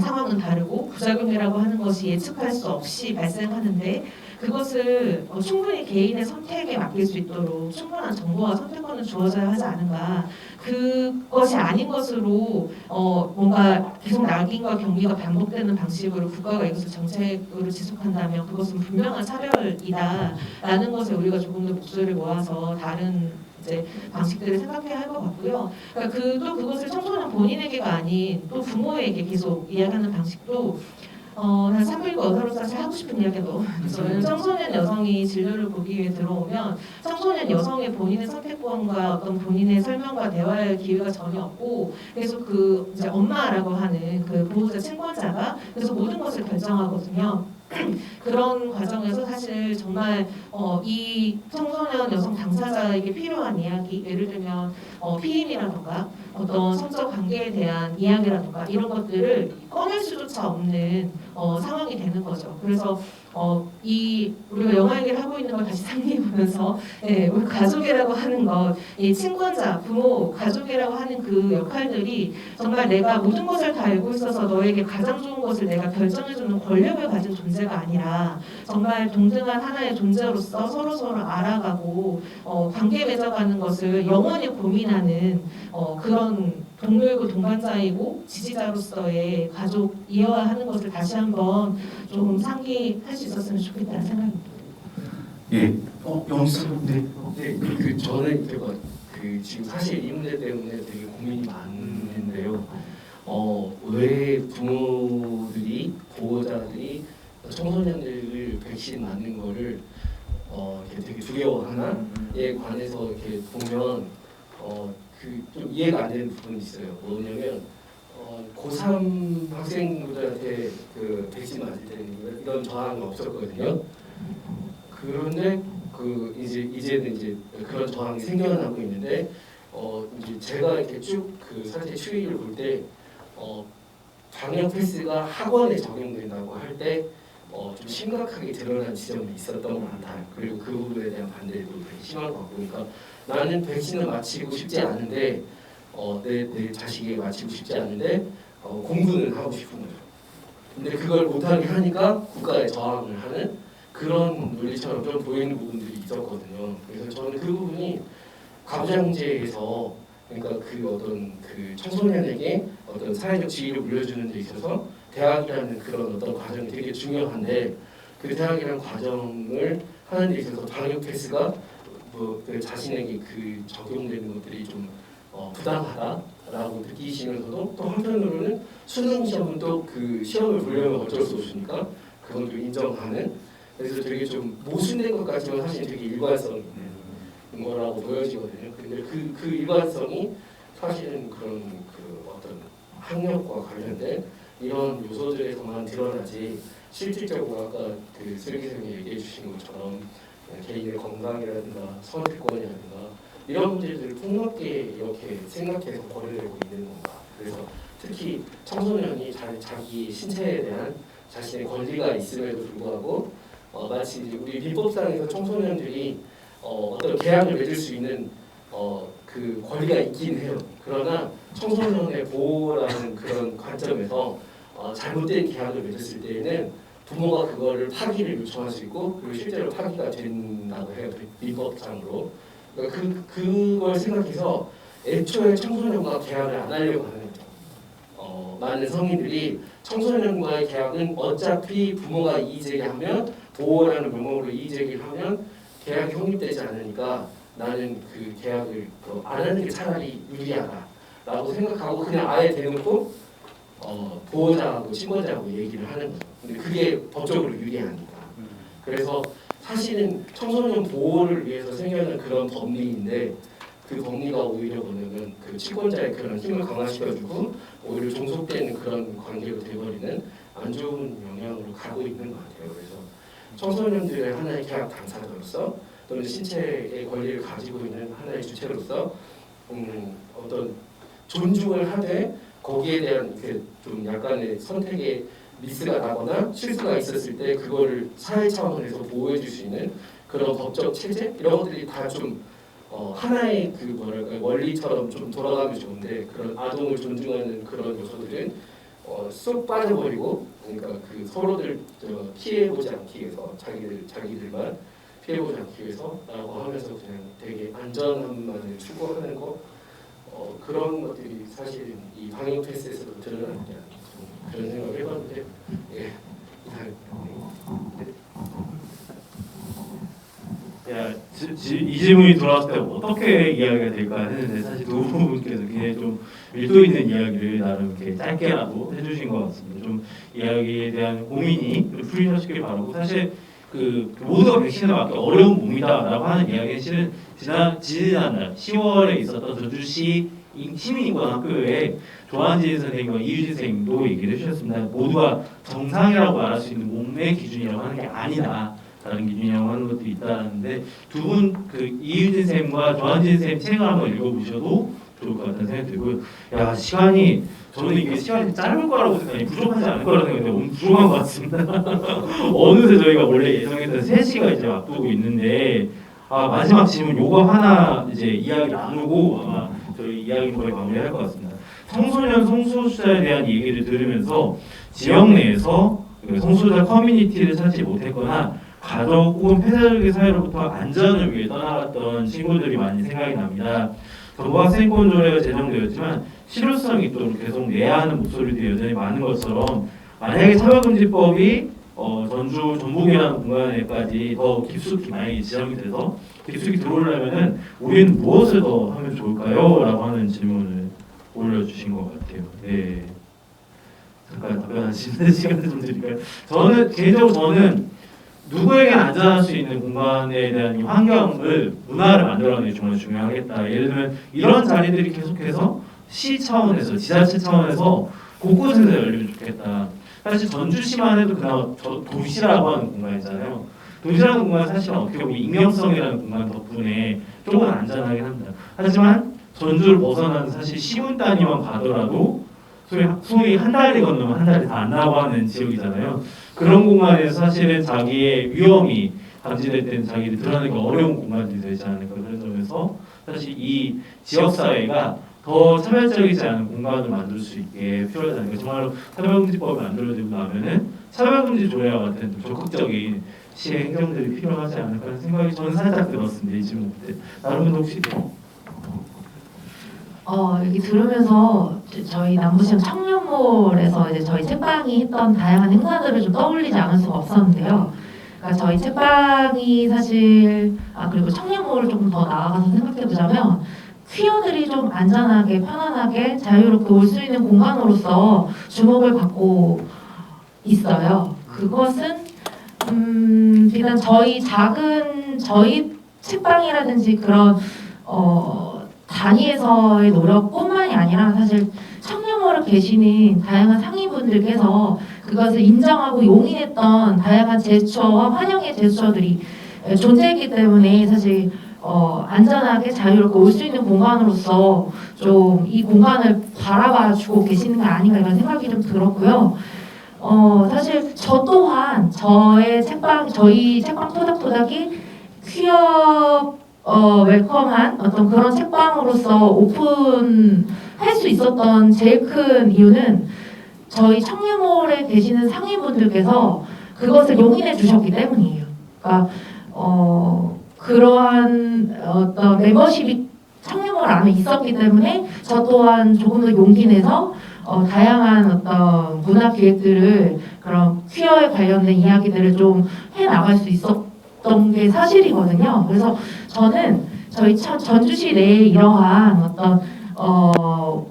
상황은 다르고 부작용이라고 하는 것이 예측할 수 없이 발생하는데 그것을 충분히 개인의 선택에 맡길 수 있도록 충분한 정보와 선택권을 주어져야 하지 않은가. 그것이 아닌 것으로 뭔가 계속 낙인과 격리가 반복되는 방식으로 국가가 이것을 정책으로 지속한다면 그것은 분명한 차별이다라는 것에 우리가 조금 더 목소리를 모아서 다른 이제 방식들을 생각해야 할 것 같고요. 그러니까 또 그것을 청소년 본인에게가 아닌 또 부모에게 계속 이야기하는 방식도 한 산부인과 의사로서 사실 하고 싶은 이야기가 너무 많죠. 청소년 여성이 진료를 보기 위해 들어오면 청소년 여성의 본인의 선택권과 어떤 본인의 설명과 대화할 기회가 전혀 없고 계속 그 이제 엄마라고 하는 그 보호자 친권자가 그래서 모든 것을 결정하거든요. 그런 과정에서 사실 정말 이 청소년 여성 당사자에게 필요한 이야기 예를 들면 피임이라던가 어떤 성적 관계에 대한 이야기라던가 이런 것들을 꺼낼 수조차 없는 상황이 되는 거죠. 그래서 이 우리가 영화 얘기를 하고 있는 걸 다시 상기해 보면서 우리 가족이라고 하는 것, 이 친권자, 부모, 가족이라고 하는 그 역할들이 정말 내가 모든 것을 다 알고 있어서 너에게 가장 좋은 것을 내가 결정해주는 권력을 가진 존재가 아니라 정말 동등한 하나의 존재로서 서로 알아가고 관계 맺어가는 것을 영원히 고민하는 그런 동료이고 동반자이고 지지자로서의 가족이어야 하는 것을 다시 한번 좀 상기할 수 있었으면 좋겠다는 생각입니다. 예. 영수 네. 네, 저는 그 지금 사실 이 문제 때문에 되게 고민이 많은데요. 왜 부모들이 보호자들이 청소년들을 백신 맞는 거를 이렇게 되게 두려워하나에 관해서 이렇게 보면 좀 이해가 안 되는 부분이 있어요. 뭐냐면 고3 학생들한테 그 백신 맞을 때는 이런 저항이 없었거든요. 그런데 이제는 이제 그런 저항이 생겨나고 있는데 이제 제가 이렇게 쭉 그 사태 추이를 볼 때 방역 패스가 학원에 적용된다고 할 때 좀 심각하게 드러난 지점이 있었던 것 같아요. 그리고 그 부분에 대한 반대도 되게 심한 것 같고 그러니까 나는 백신을 맞히고 싶지 않은데 내 자식에게 맞히고 싶지 않은데 공부는 하고 싶은 거죠. 근데 그걸 못하게 하니까 국가에 저항을 하는 그런 논리처럼 좀 보이는 부분들이 있었거든요. 그래서 저는 그 부분이 가부장제에서 그러니까 그 어떤 그 청소년에게 어떤 사회적 지위를 물려주는 데 있어서 대학이라는 그런 어떤 과정이 되게 중요한데 그 대학이라는 과정을 하는 데 있어서 방역 패스가 그 자신에게 그 적용되는 것들이 좀 부당하다라고 느끼시면서도 또 한편으로는 수능 시험은 또 그 시험을 보려면 어쩔 수 없으니까 그건 또 인정하는 그래서 되게 좀 모순된 것 같지만 사실 되게 일관성 있는 거라고 보여지거든요. 근데 그 일관성이 사실은 그런 그 어떤 학력과 관련된 이런 요소들에서만 드러나지 실질적으로 아까 그 슬기생이 얘기해 주신 것처럼 개인의 건강이라든가 선택권이라든가 이런 문제들을 폭넓게 이렇게 생각해서 거론되고 있는 건가. 그래서 특히 청소년이 자기 신체에 대한 자신의 권리가 있음에도 불구하고 마치 우리 민법상에서 청소년들이 어떤 계약을 맺을 수 있는 그 권리가 있긴 해요. 그러나 청소년의 보호라는 그런 관점에서 잘못된 계약을 맺었을 때에는 부모가 그거를 파기를 요청할 수 있고 그리고 실제로 파기가 된다고 해요. 민법상으로. 그러니까 그걸 생각해서 애초에 청소년과 계약을 안 하려고 하는 거죠. 많은 성인들이 청소년과의 계약은 어차피 부모가 이의제기하면 보호라는 명목으로 이의제기를 하면 계약이 성립되지 않으니까 나는 그 계약을 안 하는 게 차라리 유리하다라고 생각하고 그냥 아예 대놓고 보호자하고 친권자하고 얘기를 하는 거죠. 근데 그게 법적으로 유리하니까. 그래서 사실은 청소년 보호를 위해서 생겨난 그런 법리인데 그 법리가 오히려 뭐냐면 그 친권자의 그런 힘을 강화시켜주고 오히려 종속되는 그런 관계로 돼버리는 안 좋은 영향으로 가고 있는 것 같아요. 그래서 청소년들의 하나의 계약 당사자로서 또는 신체의 권리를 가지고 있는 하나의 주체로서 어떤 존중을 하되 거기에 대한 좀 약간의 선택의 미스가 나거나 실수가 있었을 때 그거를 사회 차원에서 보호해 줄 수 있는 그런 법적 체제 이런 것들이 다 좀 하나의 그 뭐랄까 원리처럼 좀 돌아가면 좋은데 그런 아동을 존중하는 그런 요소들은 쏙 빠져버리고 그러니까 그 서로들 피해보지 않기 위해서 자기들만 피해보지 않기 위해서라고 하면서 그냥 되게 안전함만을 추구하는 거 그런 것들이 사실 이 방역 패스에서도 드러나지 않나 그런 생각을 해봤는데 예. 야, 이 질문이 돌아왔을 때 어떻게 이야기가 될까 했는데 사실 두 분께서 굉장히 좀 밀도 있는 이야기를 나름 이렇게 짧게라도 해주신 것 같습니다. 좀 이야기에 대한 고민이 풀리셨길 바라고 사실 그 모두가 백신을 맞기 어려운 몸이다라고 하는 이야기는 실은 지난달 10월에 있었던 전주시 시민인권학교에 조한진 선생님과 이유진 선생님도 얘기를 해주셨습니다. 모두가 정상이라고 말할 수 있는 몸의 기준이라고 하는 게 아니다. 다른 기준이라고 하는 것도 있다는데 두 분 그 이유진 쌤과 조한진 쌤 책을 한번 읽어보셔도 좋을 것 같다는 생각이 들고요. 야 시간이 저는 이게 시간이 짧을 거라고 생각해 부족하지 않을 거라고 생각했는데 너무 부족한 것 같습니다. 어느새 저희가 원래 예정했던 3시가 이제 앞두고 있는데 마지막 질문 요거 하나 이제 이야기 나누고 아마 저희 이야기 거의 마무리할 것 같습니다. 청소년 성소수자에 대한 얘기를 들으면서 지역 내에서 성소수자 커뮤니티를 찾지 못했거나 가족 혹은 폐쇄적인 사회로부터 안전을 위해 떠나갔던 친구들이 많이 생각이 납니다. 정보학생권 조례가 제정되었지만 실효성이 있도록 계속 내야 하는 목소리들이 여전히 많은 것처럼 만약에 차별금지법이 전주 전북이라는 공간에까지 더 깊숙이 만약에 지정이 돼서 깊숙이 들어오려면은 우리는 무엇을 더 하면 좋을까요? 라고 하는 질문을 올려주신 것 같아요. 네. 잠깐 답변하시는 시간을 좀 드릴까요? 저는 누구에게 안전할 수 있는 공간에 대한 이 환경을 문화를 만들어내는 게 정말 중요하겠다. 예를 들면 이런 자리들이 계속해서 시 차원에서 지자체 차원에서 곳곳에서 열리면 좋겠다. 사실 전주시만 해도 그나마 도시라고 하는 공간이잖아요. 도시라는 공간은 사실 어떻게 보면 익명성이라는 공간 덕분에 조금 안전하긴 합니다. 하지만 전주를 벗어나는 사실 10분 단위만 가더라도 소위 한 다리 건너면 한 다리 다 안 나고 하는 지역이잖아요. 그런 공간에서 사실은 자기의 위험이 감지될 때는 자기를 드러내기 어려운 공간들이 되지 않을까 그런 점에서 사실 이 지역사회가 더 차별적이지 않은 공간을 만들 수 있게 필요하지 않을까. 정말로 차별금지법이 만들어지고 나면은 차별금지 조례와 같은 좀 적극적인 시의 행정들이 필요하지 않을까 하는 생각이 저는 살짝 들었습니다. 이 질문 때. 다른 분도 혹시 여기 들으면서 저희 남부시청 청년몰에서 이제 저희 책방이 했던 다양한 행사들을 좀 떠올리지 않을 수가 없었는데요. 그러니까 저희 책방이 사실 그리고 청년몰을 조금 더 나아가서 생각해보자면 퀴어들이 좀 안전하게 편안하게 자유롭게 올 수 있는 공간으로서 주목을 받고 있어요. 그것은 비단 저희 책방이라든지 그런 단위에서의 노력뿐만이 아니라 사실 청년몰에 계시는 다양한 상인분들께서 그것을 인정하고 용인했던 다양한 제스처와 환영의 제스처들이 존재했기 때문에 사실 안전하게 자유롭게 올 수 있는 공간으로서 좀 이 공간을 바라봐주고 계시는 게 아닌가 이런 생각이 좀 들었고요. 사실 저 또한 저희 책방 토닥토닥이 퀴어 웰컴한 어떤 그런 책방으로서 오픈할 수 있었던 제일 큰 이유는 저희 청년몰에 계시는 상인분들께서 그것을 용인해 주셨기 때문이에요. 그러니까 그러한 어떤 멤버십이 청년몰 안에 있었기 때문에 저 또한 조금 더 용기 내서 다양한 어떤 문화 기획들을 그런 퀴어에 관련된 이야기들을 좀 해 나갈 수 있었던 게 사실이거든요. 그래서 저는 저희 전주시 내에 이러한 어떤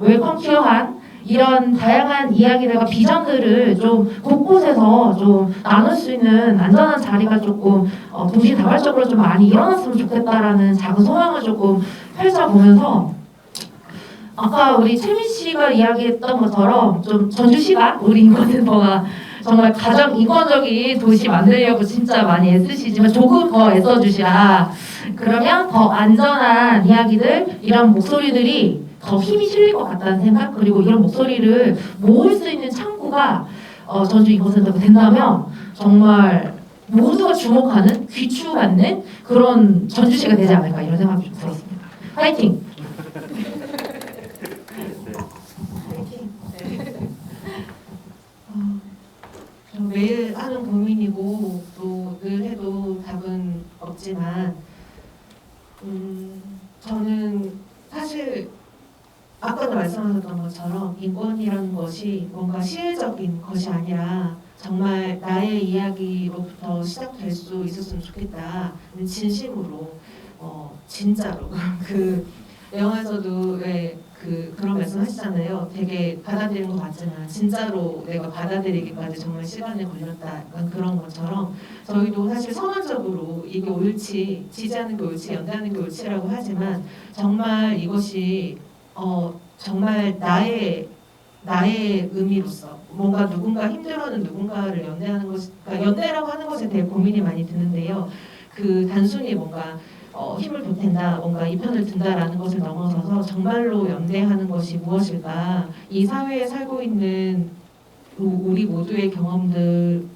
웰컴 퀴어한 이런 다양한 이야기들과 비전들을 좀 곳곳에서 좀 나눌 수 있는 안전한 자리가 조금 동시다발적으로 좀 많이 일어났으면 좋겠다라는 작은 소망을 조금 펼쳐보면서 아까 우리 최민 씨가 이야기했던 것처럼 좀 전주시가 우리 인권센터가 정말 가장 인권적인 도시 만들려고 진짜 많이 애쓰시지만 조금 더 애써주시라. 그러면 더 안전한 이야기들, 이런 목소리들이 더 힘이 실릴 것 같다는 생각, 그리고 이런 목소리를 모을 수 있는 창구가 전주 인권센터가 된다면 정말 모두가 주목하는, 귀추받는 그런 전주시가 되지 않을까 이런 생각이 좀 들었습니다. 화이팅! 저 매일 하는 고민이고 또 늘 해도 답은 없지만 저는 사실 아까도 말씀하셨던 것처럼 인권이라는 것이 뭔가 시혜적인 것이 아니라 정말 나의 이야기로부터 시작될 수 있었으면 좋겠다. 진심으로 진짜로 그 영화에서도 왜 그런 말씀 하시잖아요. 되게 받아들이는 것 같지만 진짜로 내가 받아들이기까지 정말 시간이 걸렸다. 약간 그런 것처럼 저희도 사실 선언적으로 이게 옳지, 지지하는 게 옳지, 연대하는 게 옳지라고 하지만 정말 이것이 정말 나의 의미로서 뭔가 누군가 힘들어하는 누군가를 연대하는 것, 그러니까 연대라고 하는 것에 대해 고민이 많이 드는데요. 그 단순히 뭔가 힘을 보탠다, 뭔가 이 편을 든다라는 것을 넘어서서 정말로 연대하는 것이 무엇일까? 이 사회에 살고 있는 우리 모두의 경험들을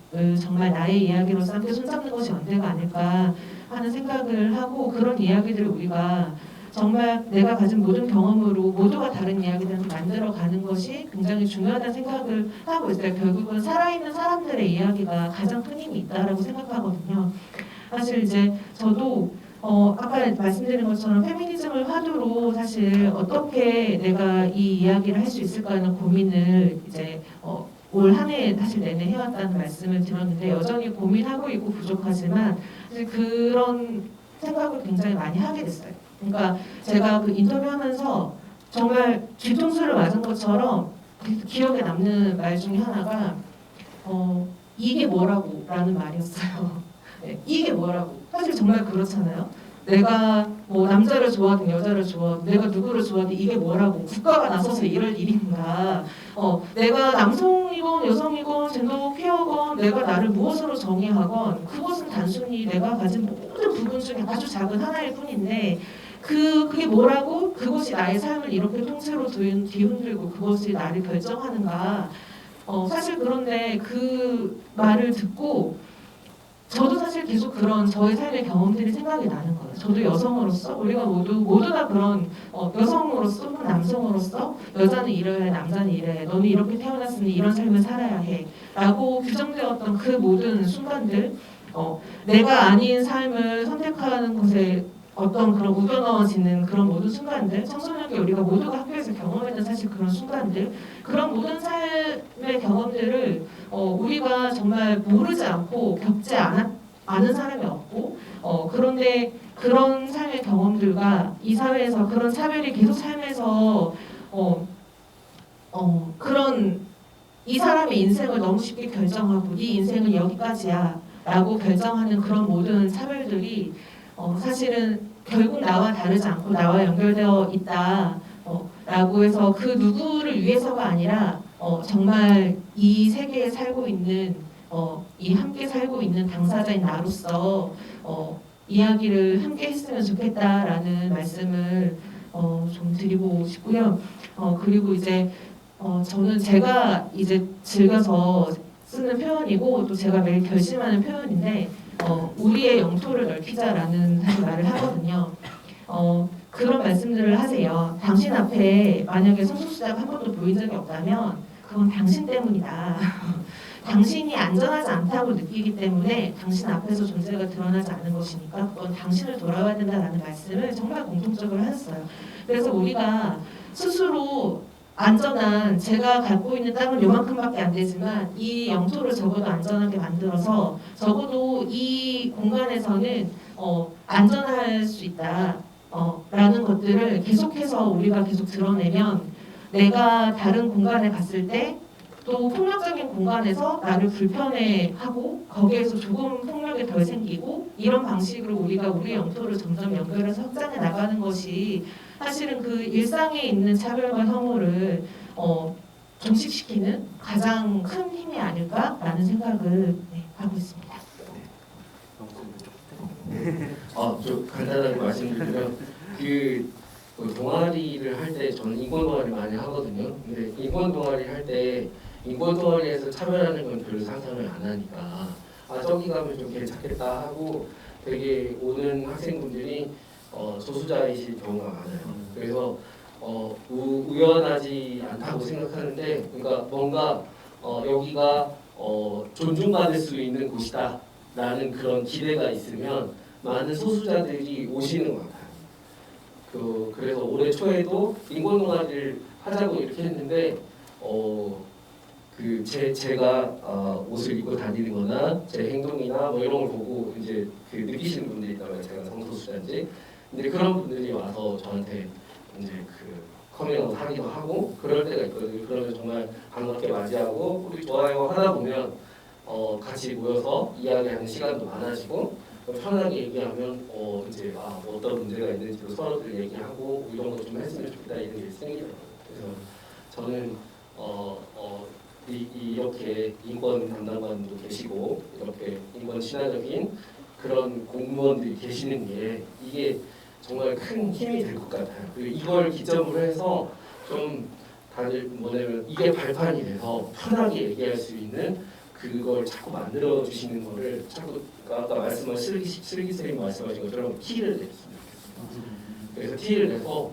정말 나의 이야기로서 함께 손잡는 것이 연대가 아닐까 하는 생각을 하고 그런 이야기들을 우리가 정말 내가 가진 모든 경험으로 모두가 다른 이야기들을 만들어가는 것이 굉장히 중요하다는 생각을 하고 있어요. 결국은 살아있는 사람들의 이야기가 가장 큰 힘이 있다라고 생각하거든요. 사실 이제 저도 아까 말씀드린 것처럼 페미니즘을 화두로 사실 어떻게 내가 이 이야기를 할 수 있을까 하는 고민을 이제 올 한 해 사실 내내 해왔다는 말씀을 드렸는데 여전히 고민하고 있고 부족하지만 사실 그런 생각을 굉장히 많이 하게 됐어요. 그러니까 제가 그 인터뷰하면서 정말 뒤통수를 맞은 것처럼 기억에 남는 말 중에 하나가 이게 뭐라고 라는 말이었어요. 네, 이게 뭐라고. 사실 정말 그렇잖아요. 내가 뭐 남자를 좋아하든 여자를 좋아하든 내가 누구를 좋아하든 이게 뭐라고. 국가가 나서서 이럴 일인가. 내가 남성이건 여성이건 젠더 퀴어건 내가 나를 무엇으로 정의하건 그것은 단순히 내가 가진 모든 부분 중에 아주 작은 하나일 뿐인데 그게 뭐라고? 그것이 나의 삶을 이렇게 통째로 뒤흔들고 그것이 나를 결정하는가. 사실 그런데 그 말을 듣고 저도 사실 계속 그런 저의 삶의 경험들이 생각이 나는 거예요. 저도 여성으로서 우리가 모두 다 그런 여성으로서 혹은 남성으로서 여자는 이래야 해, 남자는 이래야 해, 너는 이렇게 태어났으니 이런 삶을 살아야 해 라고 규정되었던 그 모든 순간들 내가 아닌 삶을 선택하는 것에 어떤 그런 우겨넣어지는 그런 모든 순간들 청소년기 우리가 모두가 학교에서 경험했던 사실 그런 순간들 그런 모든 삶의 경험들을 우리가 정말 모르지 않고 겪지 않은 사람이 없고 그런데 그런 삶의 경험들과 이 사회에서 그런 차별이 계속 삶에서 그런 이 사람의 인생을 너무 쉽게 결정하고 네 인생은 여기까지야 라고 결정하는 그런 모든 차별들이 사실은 결국 나와 다르지 않고 나와 연결되어 있다 라고 해서 그 누구를 위해서가 아니라 정말 이 세계에 살고 있는 이 함께 살고 있는 당사자인 나로서 이야기를 함께 했으면 좋겠다라는 말씀을 좀 드리고 싶고요. 그리고 이제 저는 제가 이제 즐겨서 쓰는 표현이고 또 제가 매일 결심하는 표현인데 우리의 영토를 넓히자라는 사실 말을 하거든요. 그런 말씀들을 하세요. 당신 앞에 만약에 성소수자가 한 번도 보인 적이 없다면 그건 당신 때문이다. 당신이 안전하지 않다고 느끼기 때문에 당신 앞에서 존재가 드러나지 않는 것이니까 그건 당신을 돌아봐야 된다라는 말씀을 정말 공통적으로 하셨어요. 그래서 우리가 스스로 안전한 제가 갖고 있는 땅은 요만큼밖에 안 되지만 이 영토를 적어도 안전하게 만들어서 적어도 이 공간에서는 안전할 수 있다. 라는 것들을 계속해서 우리가 계속 드러내면 내가 다른 공간에 갔을 때 또 폭력적인 공간에서 나를 불편해하고 거기에서 조금 폭력이 덜 생기고 이런 방식으로 우리가 우리 영토를 점점 연결해서 확장해 나가는 것이 사실은 그 일상에 있는 차별과 혐오를 종식시키는 가장 큰 힘이 아닐까라는 생각을 하고 있습니다. 좀 간단하게 말씀드리면 그 동아리를 할 때 저는 인권 동아리 많이 하거든요. 근데 인권 동아리 할 때 인권 동아리에서 차별하는 건 별로 상상을 안 하니까 저기 가면 좀 괜찮겠다 하고 되게 오는 학생분들이 소수자이실 경우가 많아요. 그래서 우연하지 않다고 생각하는데 그러니까 뭔가 여기가 존중받을 수 있는 곳이다 라는 그런 기대가 있으면 많은 소수자들이 오시는 것 같아요. 그래서 올해 초에도 인권 동아리를 하자고 이렇게 했는데 제가 옷을 입고 다니는거나 제 행동이나 뭐 이런 걸 보고 이제 느끼시는 분들이 있다면 제가 성소수자인지 근데 그런 분들이 와서 저한테 이제 커밍아웃 하기도 하고 그럴 때가 있거든요. 그러면 정말 반갑게 맞이하고 우리 좋아요 하다 보면 같이 모여서 이야기하는 시간도 많아지고 편하게 얘기하면 이제 어떤 문제가 있는지도 서로들 얘기하고 이런 거 좀 했으면 좋겠다 이런 게 생기더라고요. 그래서 저는 이렇게 인권 담당관도 계시고 이렇게 인권 친화적인 그런 공무원들이 계시는 게 이게 정말 큰 힘이 될 것 같아요. 그리고 이걸 기점으로 해서 좀 다들 뭐냐면 이게 발판이 돼서 편하게 얘기할 수 있는 그걸 자꾸 만들어 주시는 거를 자꾸 아까 말씀하신 슬기 선생님 말씀하신 것처럼 티를 냈으면 좋겠어요. 그래서 티를 내서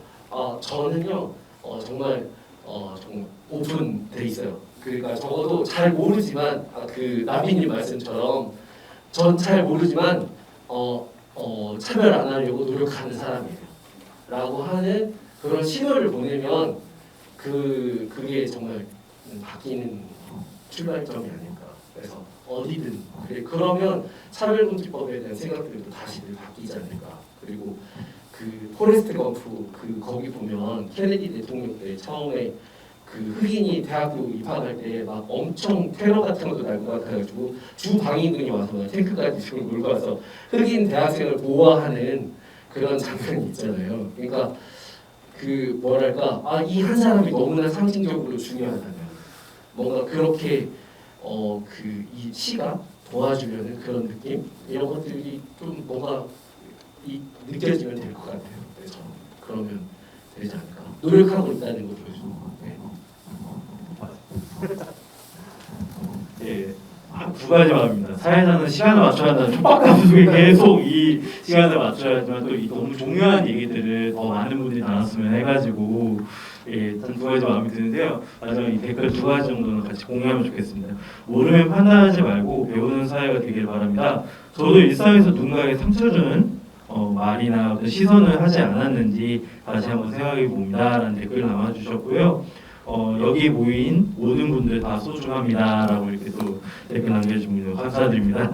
저는요 정말 오픈돼 있어요. 그러니까 적어도 잘 모르지만 나비님 말씀처럼 전 잘 모르지만 차별 안 하려고 노력하는 사람이에요. 라고 하는 그런 신호를 보내면 그게 정말 바뀌는 출발점이 아닐까. 그래서 어디든 그러면 차별금지법에 대한 생각들도 다시 바뀌지 않을까. 그리고 포레스트 검프 거기 보면 케네디 대통령 때 처음에 흑인이 대학교 입학할 때 막 엄청 테러 같은 것도 날 것 같아가지고 주 방위군이 와서 탱크까지 지금 몰고 와서 흑인 대학생을 보호하는 그런 장면이 있잖아요. 그러니까 뭐랄까 이 한 사람이 너무나 상징적으로 중요하다면 뭔가 그렇게 이 시가 도와주려는 그런 느낌 이런 것들이 좀 뭔가 느껴지면 될 것 같아요. 그래서 그러면 되지 않을까. 노력하고 있다는 거 보여주고. 예, 두 가지 말입니다. 사회자는 시간을 맞춰야 한다는 촉박감 속에 계속 이 시간을 맞춰야 하지만 또 이 너무 중요한 얘기들을 더 많은 분들이 나눴으면 해가지고 단 두 가지 마음이 드는데요. 마지막에 이 댓글 두 가지 정도는 같이 공유하면 좋겠습니다. 모르면 판단하지 말고 배우는 사회가 되길 바랍니다. 저도 일상에서 누군가에게 상처 주는 말이나 어떤 시선을 하지 않았는지 다시 한번 생각해 봅니다. 라는 댓글 남아주셨고요. 여기 모인 모든 분들 다 소중합니다. 라고 이렇게 또 댓글 남겨주시면 감사드립니다.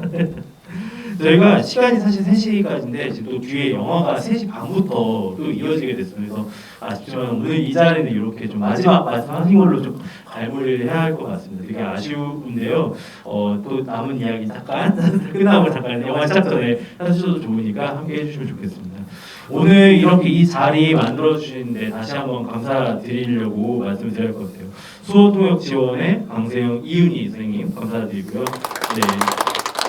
저희가 시간이 사실 3시까지인데 지금 또 뒤에 영화가 3시 반부터 또 이어지게 됐습니다. 그래서 아쉽지만 오늘 이 자리는 이렇게 좀 마지막 말씀하신 걸로 좀 갈무리를 해야 할 것 같습니다. 되게 아쉬운데요. 또 남은 이야기 잠깐 끝나고 잠깐 영화 시작 전에 하셔도 좋으니까 함께 해주시면 좋겠습니다. 오늘 이렇게 이 자리 만들어 주시는데 다시 한번 감사드리려고 말씀드릴 것 같아요. 수호통역 지원의 강세영 이은희 선생님 감사드리고요. 네.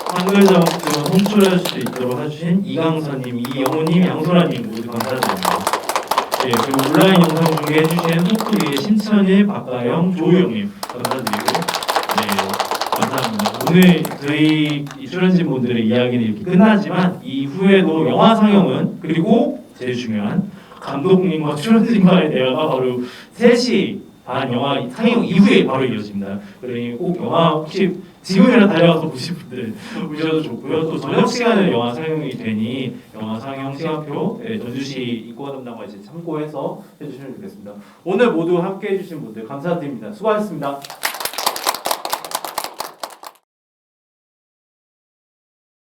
한글자막등 송출할 수 있도록 해주신 이강선님, 이영호님, 양소라님 모두 감사드립니다. 네, 그리고 온라인 영상 중계해주신 소프리의 심천일, 박가영, 조우영님 감사드리고 네, 감사합니다. 오늘 저희 출연진 분들의 이야기는 이렇게 끝나지만 이후에도 영화 상영은 그리고 제일 중요한 감독님과 출연진과의 대화가 바로 3시 반 영화 상영 이후에 바로 이어집니다. 그러니 꼭 영화 혹시 지금이라도 달려가서 보실 분들 보셔도 좋고요. 또 저녁 시간에 영화 상영이 되니 영화 상영 시간표 전주시 인권담당과 이제 참고해서 해주시면 좋겠습니다. 오늘 모두 함께 해주신 분들 감사드립니다. 수고하셨습니다.